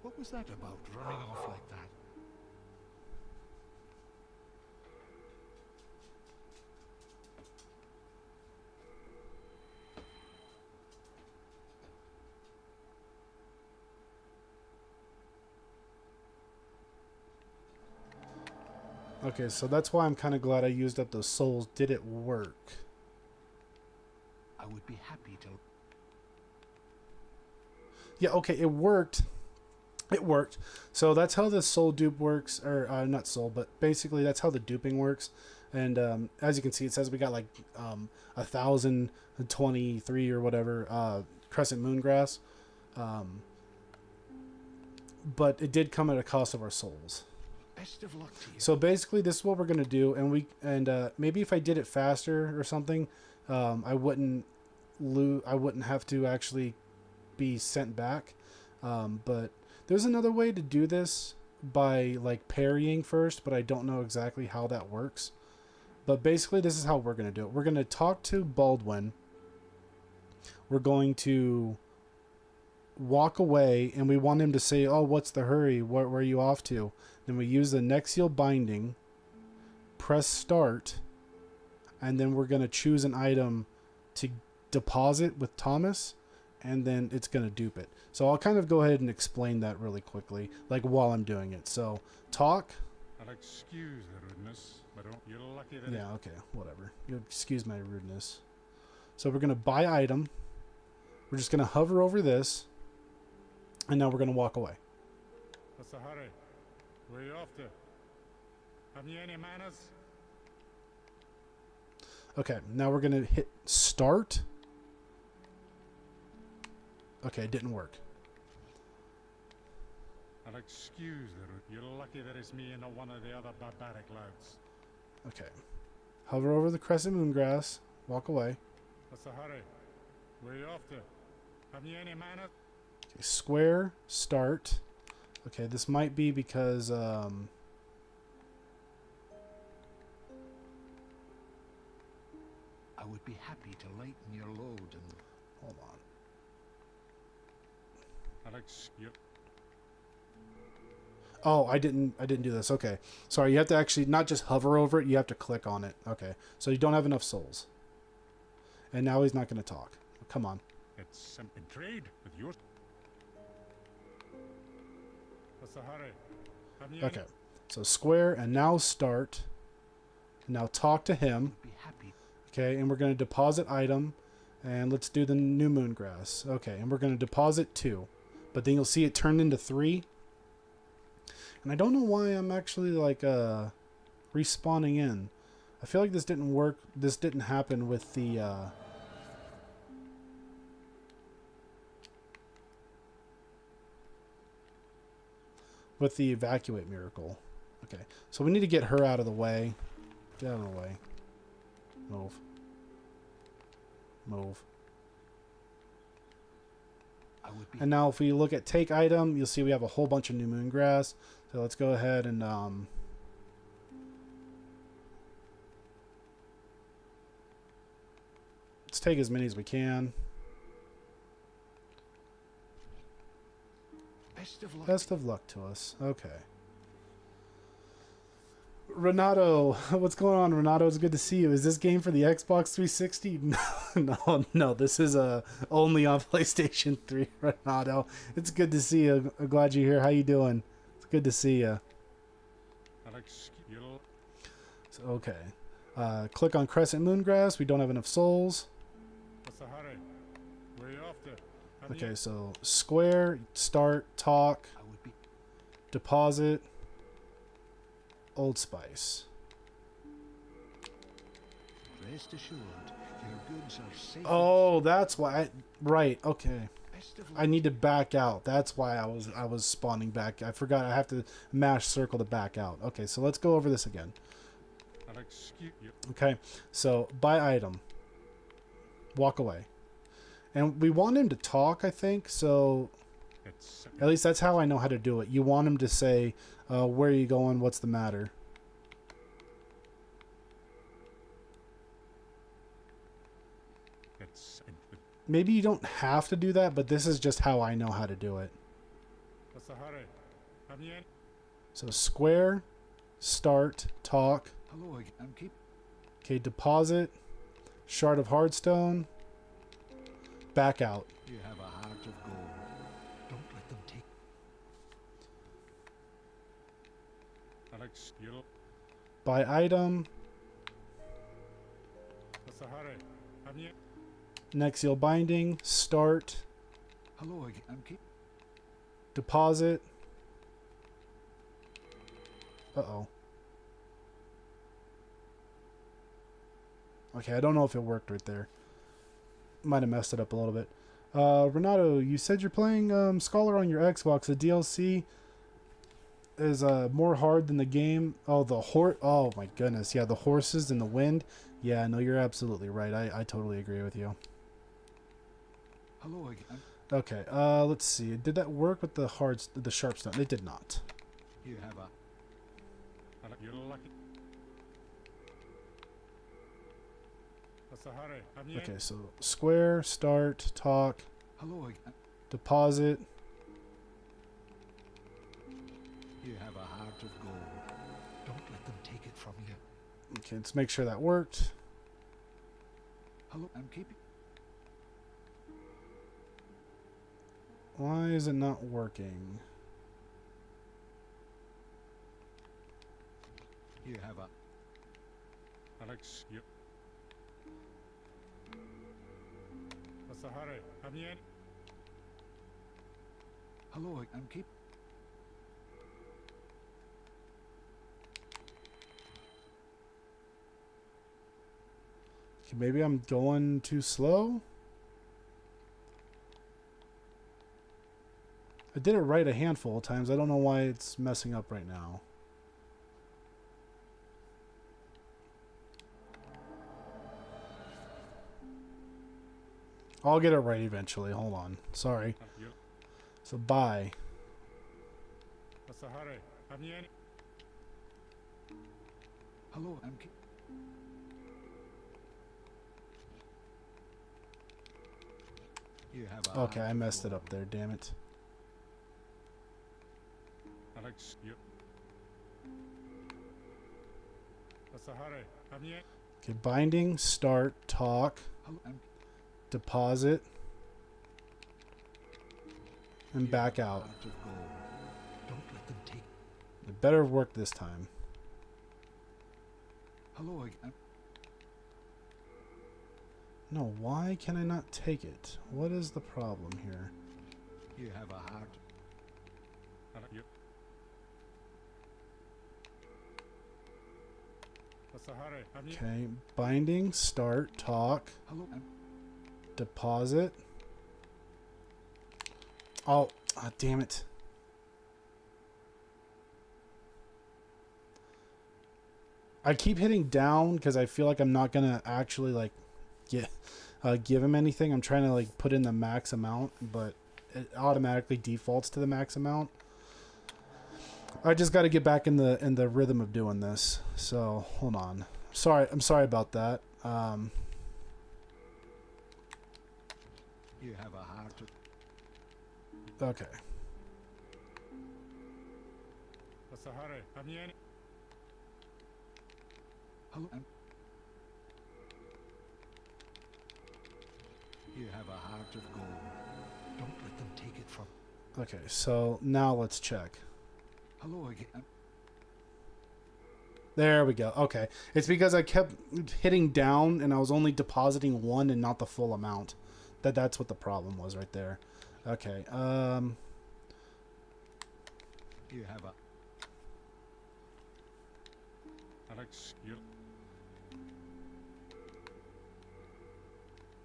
What was that about, running off like that? Okay, so that's why I'm kind of glad I used up those souls. Did it work? I would be happy to. Yeah, okay, it worked. It worked. So that's how the soul dupe works, or not soul, but basically that's how the duping works. And as you can see, it says we got like 1,023 or whatever crescent moon grass. But it did come at a cost of our souls. Best of luck to you. So basically, this is what we're gonna do, and maybe if I did it faster or something, I wouldn't have to actually be sent back. But there's another way to do this by like parrying first, but I don't know exactly how that works. But basically, this is how we're gonna do it. We're gonna talk to Baldwin. We're going to walk away, and we want him to say, "Oh, what's the hurry? Where are you off to?" Then we use the Nexus binding, press start, and then we're going to choose an item to deposit with Thomas, and then it's going to dupe it. So I'll kind of go ahead and explain that really quickly, like while I'm doing it. So talk. I'll excuse the rudeness, but you're lucky that. Yeah, okay, whatever. You'll excuse my rudeness. So we're going to buy item. We're just going to hover over this, and now we're going to walk away. What's the hurry? Where are you off to? Have you any manners? Okay, now we're gonna hit start. Okay, it didn't work. I'll excuse the route. You're lucky that it's me and not one of the other barbaric lads. Okay. Hover over the crescent moongrass. Walk away. What's the hurry? Where are you off to? Have you any manners? Okay, square, start. Okay, this might be because I would be happy to lighten your load and... Hold on. I'll excuse... Oh, I didn't do this. Okay. Sorry, you have to actually not just hover over it, you have to click on it. Okay. So you don't have enough souls. And now he's not going to talk. Come on. It's something trade with yours. What's the hurry? Have you Okay. So square and now start. Now talk to him. Be happy. Okay, and we're going to deposit item. And let's do the new moon grass. Okay, and we're going to deposit 2. But then you'll see it turned into 3. And I don't know why I'm actually like respawning in. I feel like this didn't work. This didn't happen with the evacuate miracle. Okay, so we need to get her out of the way. Get out of the way. Move. Move. And now if we look at take item, you'll see we have a whole bunch of new moon grass. So let's go ahead and let's take as many as we can. Best of luck to us. Okay. Renato, what's going on, Renato? It's good to see you. Is this game for the Xbox 360? No. This is only on PlayStation 3, Renato. It's good to see you. I'm glad you're here. How you doing? It's good to see you. So, okay. Click on Crescent Moongrass. We don't have enough souls. What's the hurry? Where are you off to? Okay, so square, start, talk, deposit, Old Spice. Rest assured, your goods are safe. Oh, that's why. Right. Okay. I need to back out. That's why I was spawning back. I forgot. I have to mash circle to back out. Okay, so let's go over this again. Okay, so buy item. Walk away. And we want him to talk, I think. So at least that's how I know how to do it. You want him to say, where are you going? What's the matter? Maybe you don't have to do that, but this is just how I know how to do it. What's the hurry? So square, start, talk. Hello, I'm keep. Okay, deposit, shard of hardstone, back out. You have a heart of gold. Don't let them take. Alex, you. Buy item. What's the hurry? Nexial binding, start. Hello, I'm keep. Deposit. Uh-oh. Okay, I don't know if it worked right there. Might have messed it up a little bit. Renato, you said you're playing Scholar on your Xbox. The DLC is more hard than the game. Oh, oh my goodness. Yeah, the horses and the wind. Yeah, no, you're absolutely right. I totally agree with you. Hello again. Okay, let's see. Did that work with the sharpstone? It did not. You have a. You're lucky. What's the hurry? Okay, so square, start, talk. Hello again. Deposit. You have a heart of gold. Don't let them take it from you. Okay, let's make sure that worked. Hello, I'm keeping. Why is it not working? You have a. Alex, you. What's the hurry? Hello, I'm keep. Okay, maybe I'm going too slow. I did it right a handful of times. I don't know why it's messing up right now. I'll get it right eventually. Hold on. Sorry. So, bye. What's the hurry? Have you any? Hello, I'm... You have a Okay, I messed it up there. Damn it. Alex, you. What's the hurry? Have you? Okay, binding, start, talk, Hello, I'm... deposit, and back out. Don't let them take... It better work this time. Hello again. No, why can I not take it? What is the problem here? You have a heart. You. What's the hurry? Have you? Okay, binding, start, talk, Hello, I'm... deposit. Oh, damn it. I keep hitting down because I feel like I'm not going to actually like give him anything. I'm trying to like put in the max amount, but it automatically defaults to the max amount. I just got to get back in the rhythm of doing this. So hold on. I'm sorry about that. You have a heart. Okay. What's the hurry? Have you any? Hello, I'm... You have a heart of gold. Don't let them take it from... Okay, so now let's check. Hello again. There we go. Okay. It's because I kept hitting down and I was only depositing one and not the full amount. That's what the problem was right there. Okay. You have a... Alex, you.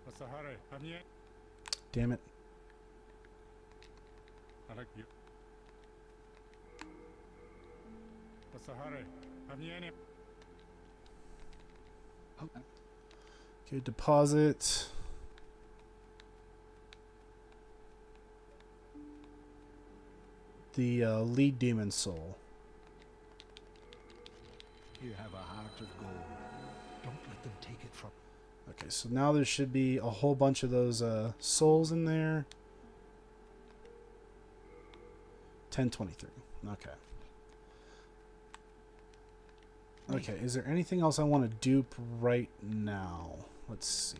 What's the hurry? Have you? Damn it. Alex, you. What's the hurry? Have you any? Okay, deposit. The lead demon soul. You have a heart of gold. Don't let them take it from... Okay, so now there should be a whole bunch of those souls in there. 1023. Okay. Okay, is there anything else I want to dupe right now? Let's see.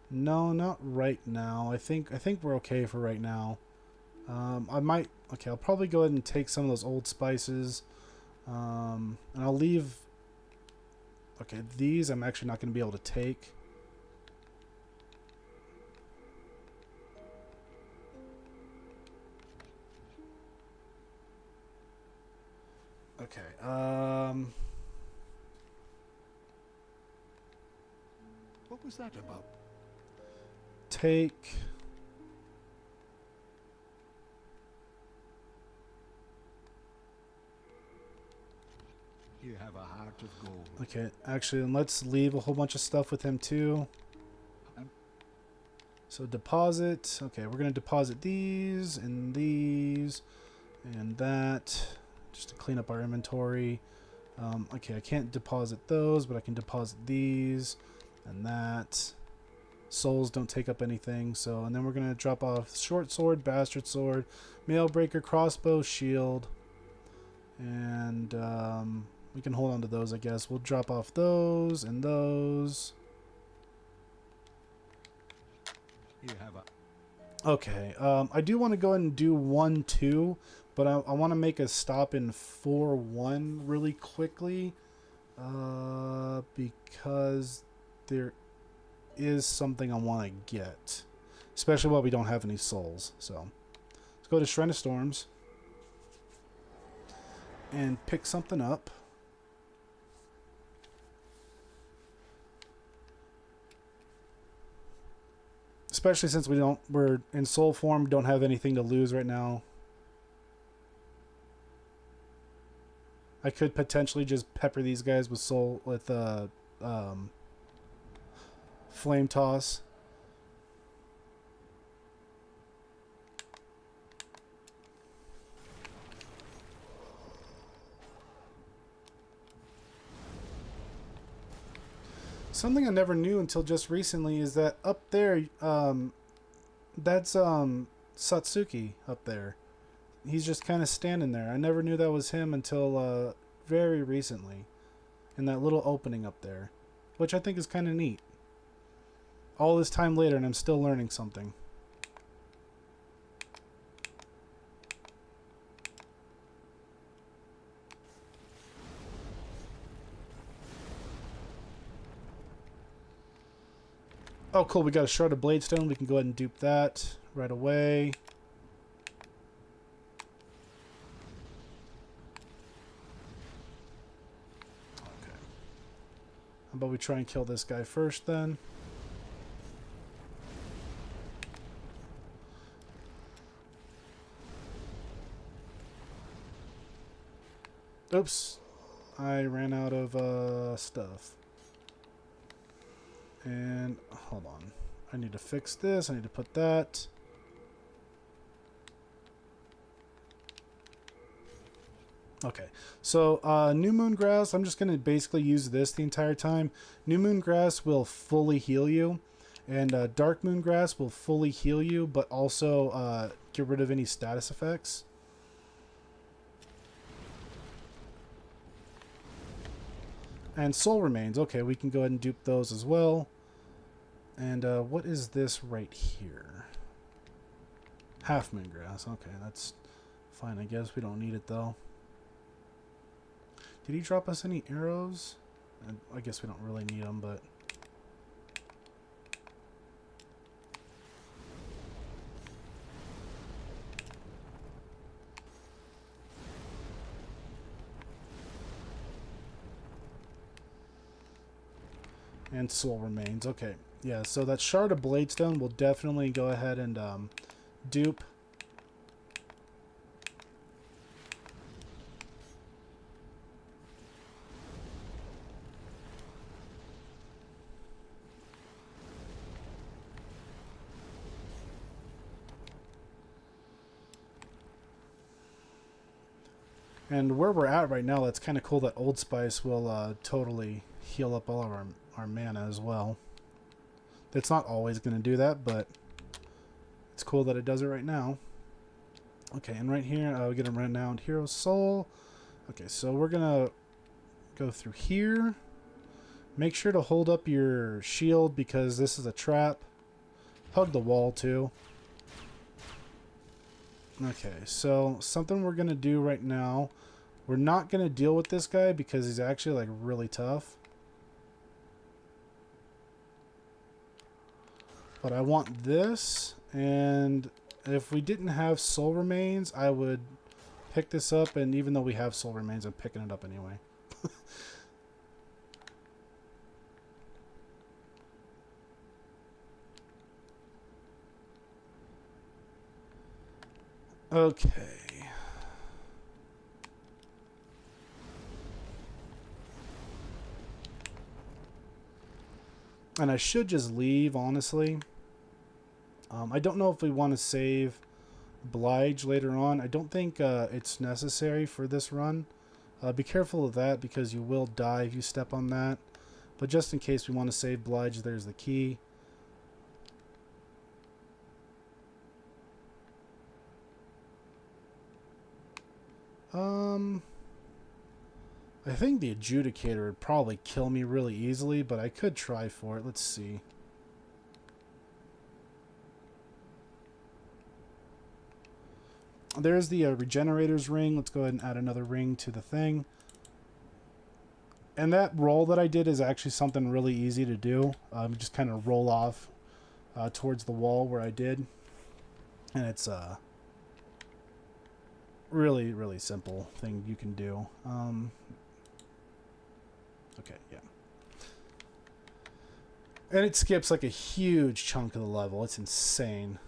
No, not right now. I think we're okay for right now. Okay, I'll probably go ahead and take some of those old spices. And I'll leave... Okay, these I'm actually not going to be able to take. Okay, What was that about? take... You have a heart of gold. Okay, actually, and let's leave a whole bunch of stuff with him too. So deposit. Okay, we're going to deposit these and that just to clean up our inventory. Okay, I can't deposit those, but I can deposit these and that. Souls don't take up anything. So, and then we're going to drop off short sword, bastard sword, mail breaker, crossbow, shield, and we can hold on to those, I guess. We'll drop off those and those. You have a... Okay, I do want to go ahead and do 1-2, but I want to make a stop in 4-1 really quickly, because there is something I want to get, especially while we don't have any souls. So let's go to Shrine of Storms. and pick something up. Especially since we're in soul form, don't have anything to lose right now. I could potentially just pepper these guys with flame toss. Something I never knew until just recently is that up there, that's Satsuki up there. He's just kind of standing there. I never knew that was him until very recently, in that little opening up there, which I think is kind of neat. All this time later, and I'm still learning something. Oh, cool. We got a shard of Bladestone. We can go ahead and dupe that right away. Okay. How about we try and kill this guy first, then? Oops. I ran out of stuff. And hold on, I need to fix this. I need to put that. Okay, so New Moon Grass, I'm just going to basically use this the entire time. New Moon Grass will fully heal you, and Dark Moon Grass will fully heal you, but also get rid of any status effects. And Soul Remains. Okay, we can go ahead and dupe those as well. And what is this right here? Half Moon Grass. Okay, that's fine, I guess. We don't need it, though. Did he drop us any arrows? I guess we don't really need them, but... And Soul Remains. Okay. Yeah, so that shard of Bladestone will definitely go ahead and dupe. And where we're at right now, that's kind of cool that Old Spice will totally heal up all of our mana as well. It's not always going to do that, but it's cool that it does it right now. Okay, and right here, we get a Renowned Hero Soul. Okay, so we're going to go through here. Make sure to hold up your shield because this is a trap. Hug the wall, too. Okay, so something we're going to do right now. We're not going to deal with this guy because he's actually, like, really tough. But I want this, and if we didn't have Soul Remains, I would pick this up, and even though we have Soul Remains, I'm picking it up anyway. Okay. And I should just leave, honestly. I don't know if we want to save Blige later on. I don't think it's necessary for this run. Be careful of that because you will die if you step on that. But just in case we want to save Blige, there's the key. I think the Adjudicator would probably kill me really easily, but I could try for it. Let's see. There's the Regenerator's Ring. Let's go ahead and add another ring to the thing. And that roll that I did is actually something really easy to do. Just kind of roll off towards the wall where I did. And it's really, really simple thing you can do. Okay, yeah. And it skips like a huge chunk of the level. It's insane.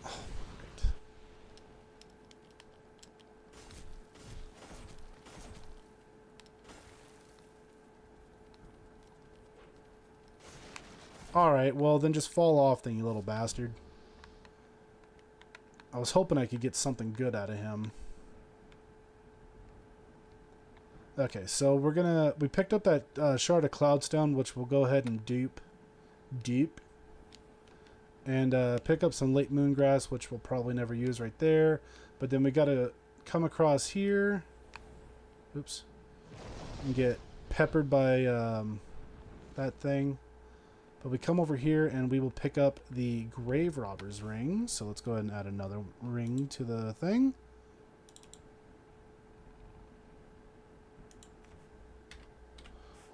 Oh, great. Alright, well then just fall off then, you little bastard. I was hoping I could get something good out of him. Okay, so we picked up that shard of cloudstone, which we'll go ahead and dupe. And pick up some late moongrass, which we'll probably never use right there. But then we gotta come across here. Oops. And get peppered by that thing. But we come over here and we will pick up the grave robber's ring. So let's go ahead and add another ring to the thing.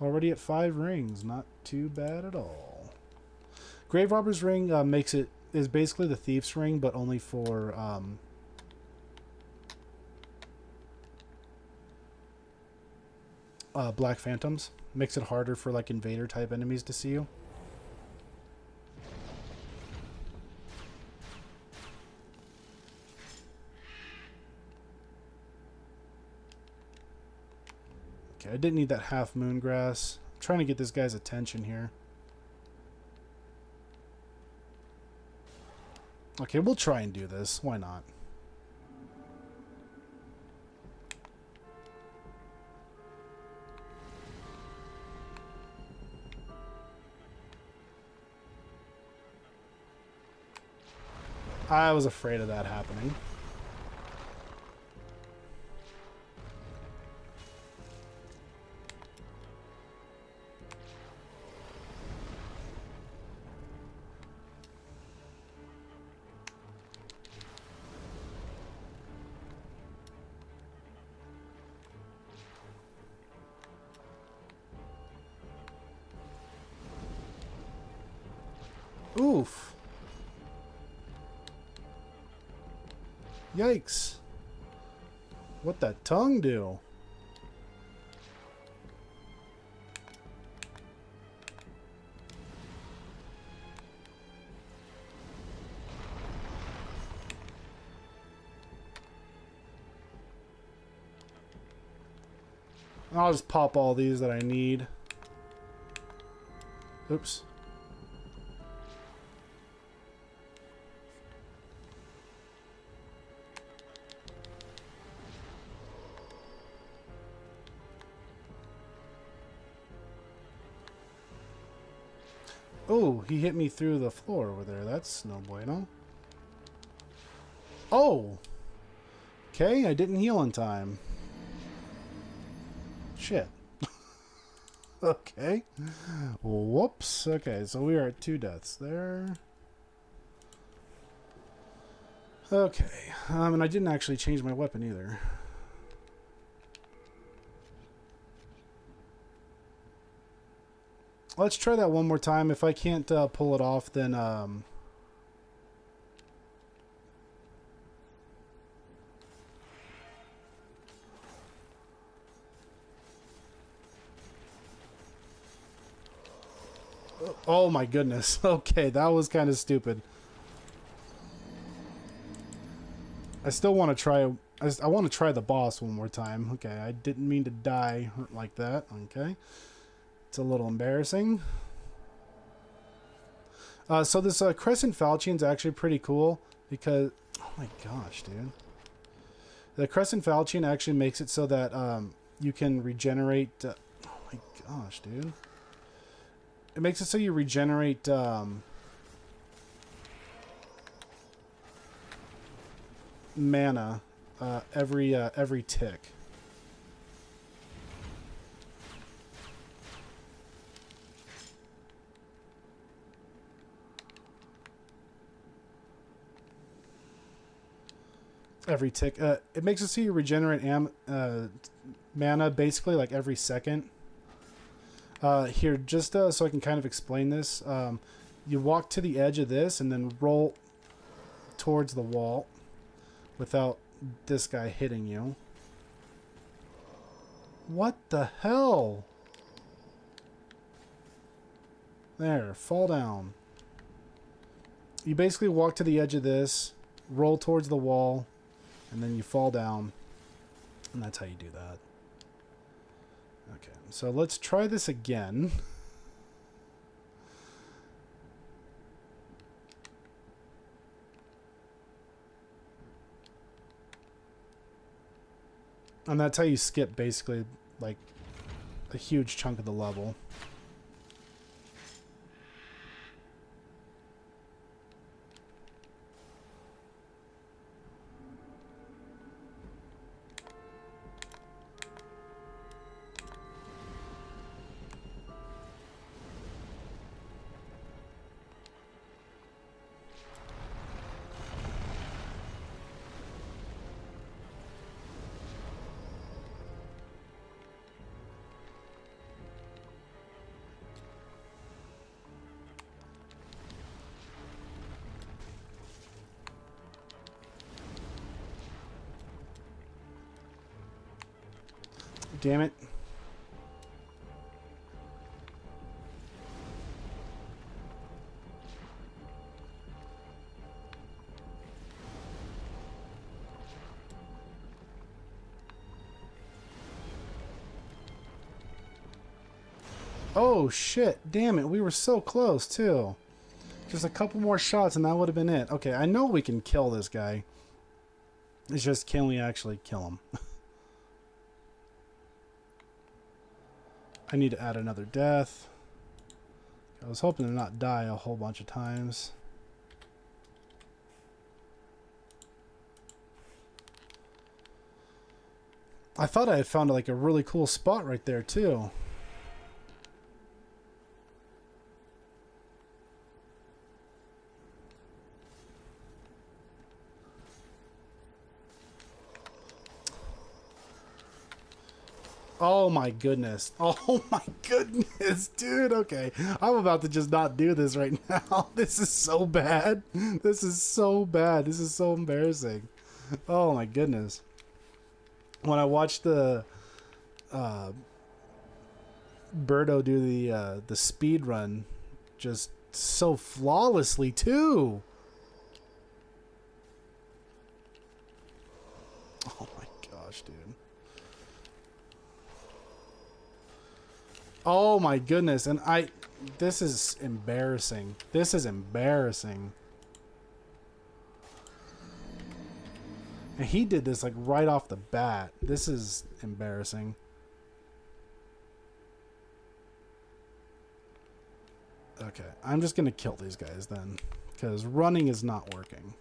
Already at 5 rings, not too bad at all. Grave Robber's Ring is basically the Thief's Ring, but only for Black Phantoms. Makes it harder for like invader type enemies to see you. I didn't need that half moongrass. I'm trying to get this guy's attention here. Okay, we'll try and do this. Why not? I was afraid of that happening. Oof. Yikes. What'd that tongue do? I'll just pop all these that I need. Oops. Oh, he hit me through the floor over there. That's no bueno. Oh! Okay, I didn't heal in time. Shit. Okay. Whoops. Okay, so we are at 2 deaths there. Okay. And I didn't actually change my weapon either. Let's try that one more time. If I can't pull it off, then... Oh my goodness. Okay, that was kind of stupid. I still want to try... I want to try the boss one more time. Okay, I didn't mean to die like that. Okay. It's a little embarrassing. So this Crescent Falchion is actually pretty cool because... Oh my gosh, dude. The Crescent Falchion actually makes it so that you can regenerate... oh my gosh, dude. It makes it so you regenerate... mana every tick. Every tick. It makes it so you regenerate mana basically like every second. Here, just so I can kind of explain this. you walk to the edge of this and then roll towards the wall without this guy hitting you. What the hell? There, fall down. You basically walk to the edge of this, roll towards the wall, and then you fall down. And that's how you do that. Okay, so let's try this again. And that's how you skip basically like a huge chunk of the level. Damn it. Oh shit, damn it, we were so close too. Just a couple more shots and that would have been it. Okay, I know we can kill this guy. It's just, can we actually kill him? I need to add another death. I was hoping to not die a whole bunch of times. I thought I had found like a really cool spot right there too. Oh my goodness. Oh my goodness, dude. Okay. I'm about to just not do this right now. This is so bad. This is so bad. This is so embarrassing. Oh my goodness. When I watched the Berto do the speed run just so flawlessly too. Oh my gosh, dude. Oh my goodness, and this is embarrassing. This is embarrassing. And he did this like right off the bat. This is embarrassing. Okay, I'm just gonna kill these guys then, because running is not working.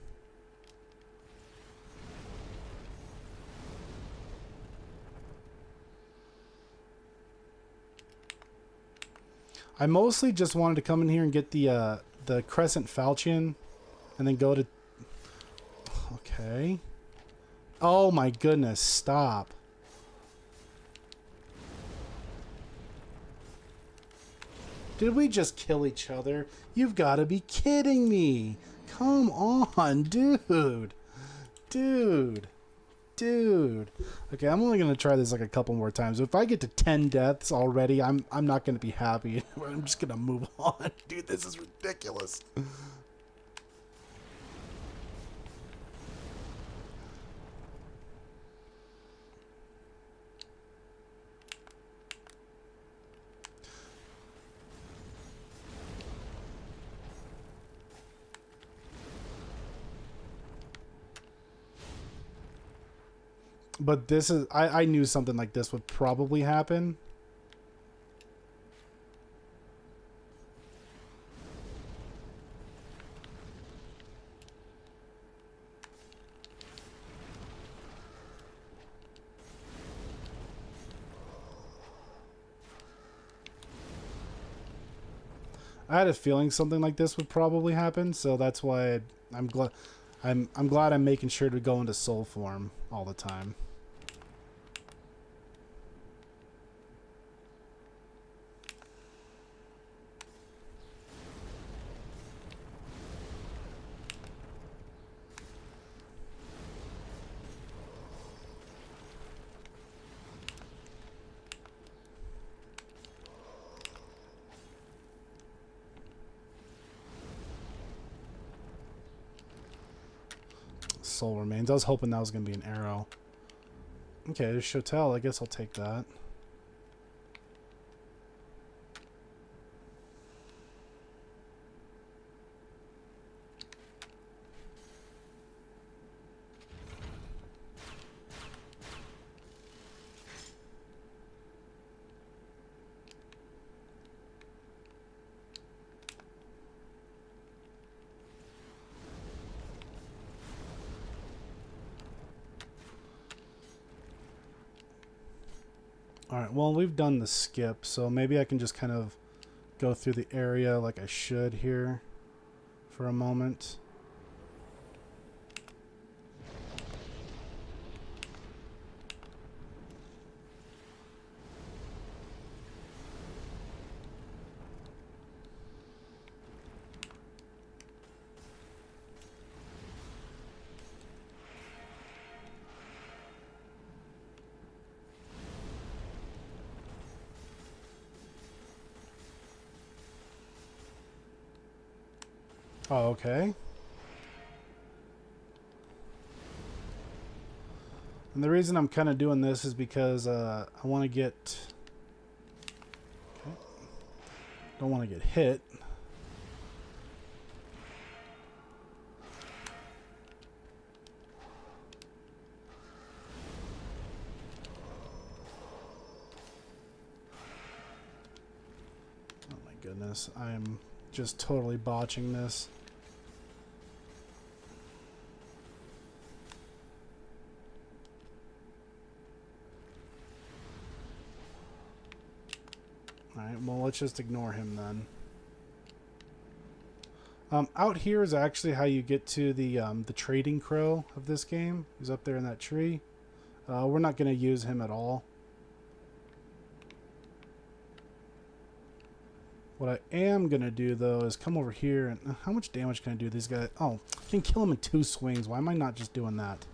I mostly just wanted to come in here and get the Crescent Falchion and then go to... Okay. Oh my goodness, stop. Did we just kill each other? You've got to be kidding me. Come on, dude. Dude. Dude. Okay, I'm only gonna try this like a couple more times. If I get to 10 deaths already, I'm not gonna be happy. I'm just gonna move on. Dude, this is ridiculous. But this is... I knew something like this would probably happen. I had a feeling something like this would probably happen, so that's why I'm glad I'm making sure to go into soul form all the time. soul remains. I was hoping that was going to be an arrow. Okay, there's Chotel. I guess I'll take that. Alright, well, we've done the skip, so maybe I can just kind of go through the area like I should here for a moment. Oh, okay. And the reason I'm kind of doing this is because I want to get... Okay. Don't want to get hit. Oh my goodness, I'm just totally botching this. Alright, well, let's just ignore him then. Out here is actually how you get to the trading crow of this game. He's up there in that tree. We're not going to use him at all. What I am going to do, though, is come over here. And how much damage can I do to these guys? Oh, I can kill them in 2 swings. Why am I not just doing that?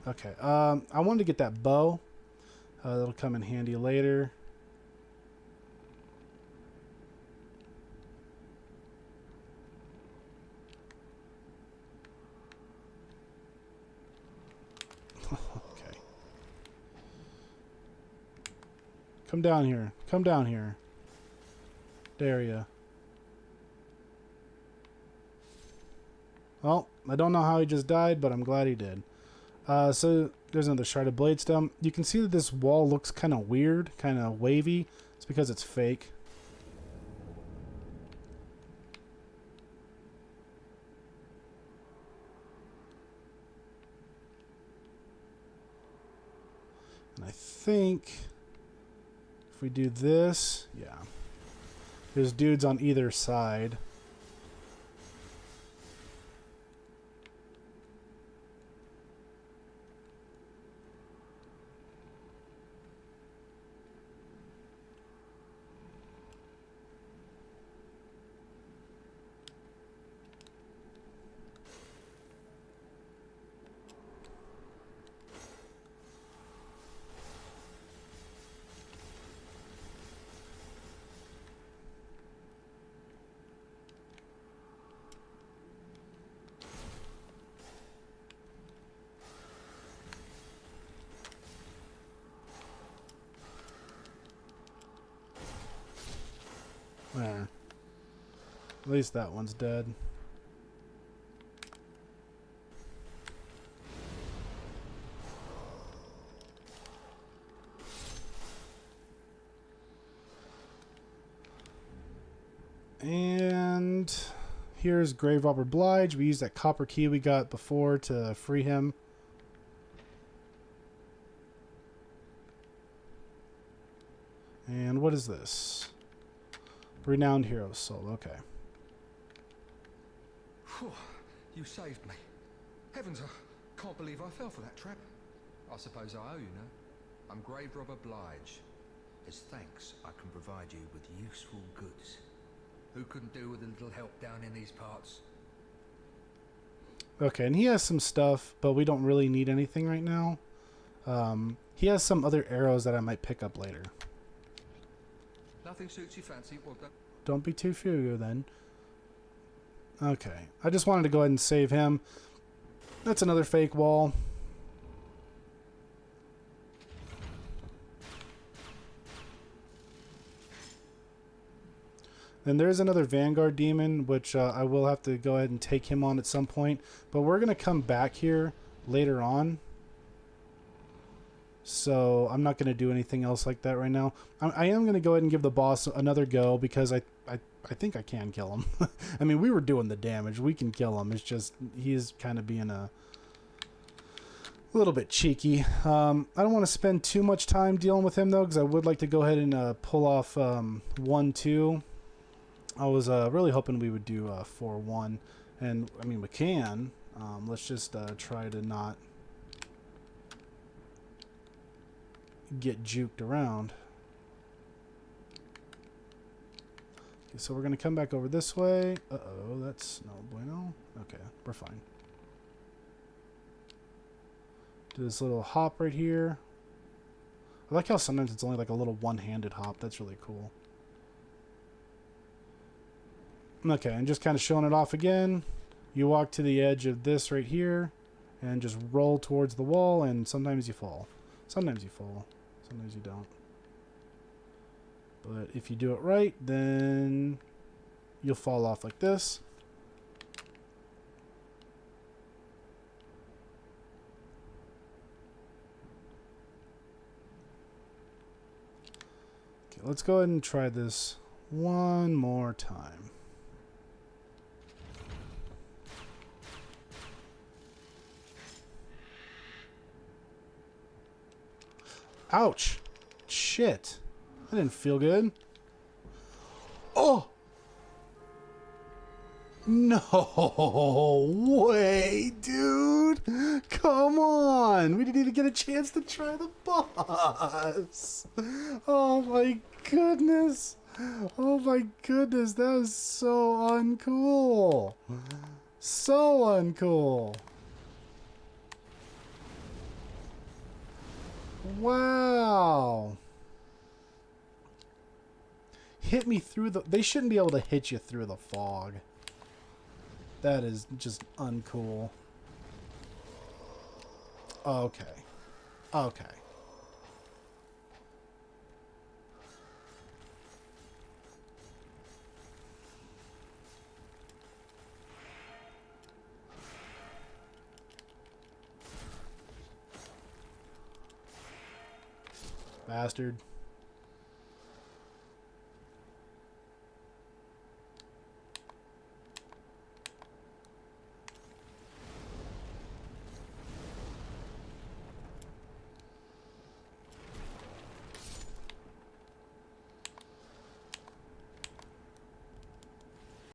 Okay, I wanted to get that bow. That'll come in handy later. Okay. Come down here. Come down here. Dare ya. Well, I don't know how he just died, but I'm glad he did. So there's another shard of bladestone. You can see that this wall looks kind of weird, kind of wavy. It's because it's fake. And I think if we do this, yeah. There's dudes on either side. There. At least that one's dead. And here's Grave Robber Blige. We used that copper key we got before to free him. And what is this? Renowned Hero Soul, okay. Whew, you saved me. Heavens, I can't believe I fell for that trap. I suppose I owe you, no? I'm Grave Robber Blige. As thanks, I can provide you with useful goods. Who couldn't do with a little help down in these parts? Okay, and he has some stuff, but we don't really need anything right now. He has some other arrows that I might pick up later. Nothing suits your fancy, well done. Don't be too fugu then. Okay, I just wanted to go ahead and save him. That's another fake wall. Then there's another Vanguard Demon, which I will have to go ahead and take him on at some point. But we're going to come back here later on. So I'm not going to do anything else like that right now. I am going to go ahead and give the boss another go because I think I can kill him. I mean, we were doing the damage. We can kill him. It's just he's kind of being a little bit cheeky. I don't want to spend too much time dealing with him, though, because I would like to go ahead and pull off 1-2. I was really hoping we would do 4-1. And, I mean, we can. Let's just try to not get juked around. Okay, so we're going to come back over this way. Uh-oh, that's no bueno. Okay, we're fine. Do this little hop right here. I like how sometimes it's only like a little one-handed hop. That's really cool. Okay, and just kind of showing it off again. You walk to the edge of this right here and just roll towards the wall, and sometimes you fall. Sometimes you fall. Sometimes you don't. But if you do it right, then you'll fall off like this. Okay, let's go ahead and try this one more time. Ouch. Shit. That didn't feel good. Oh! No way, dude! Come on! We didn't even get a chance to try the boss! Oh my goodness! Oh my goodness, that was so uncool! So uncool! Wow. Hit me through the... They shouldn't be able to hit you through the fog. That is just uncool. Okay. Okay. Bastard.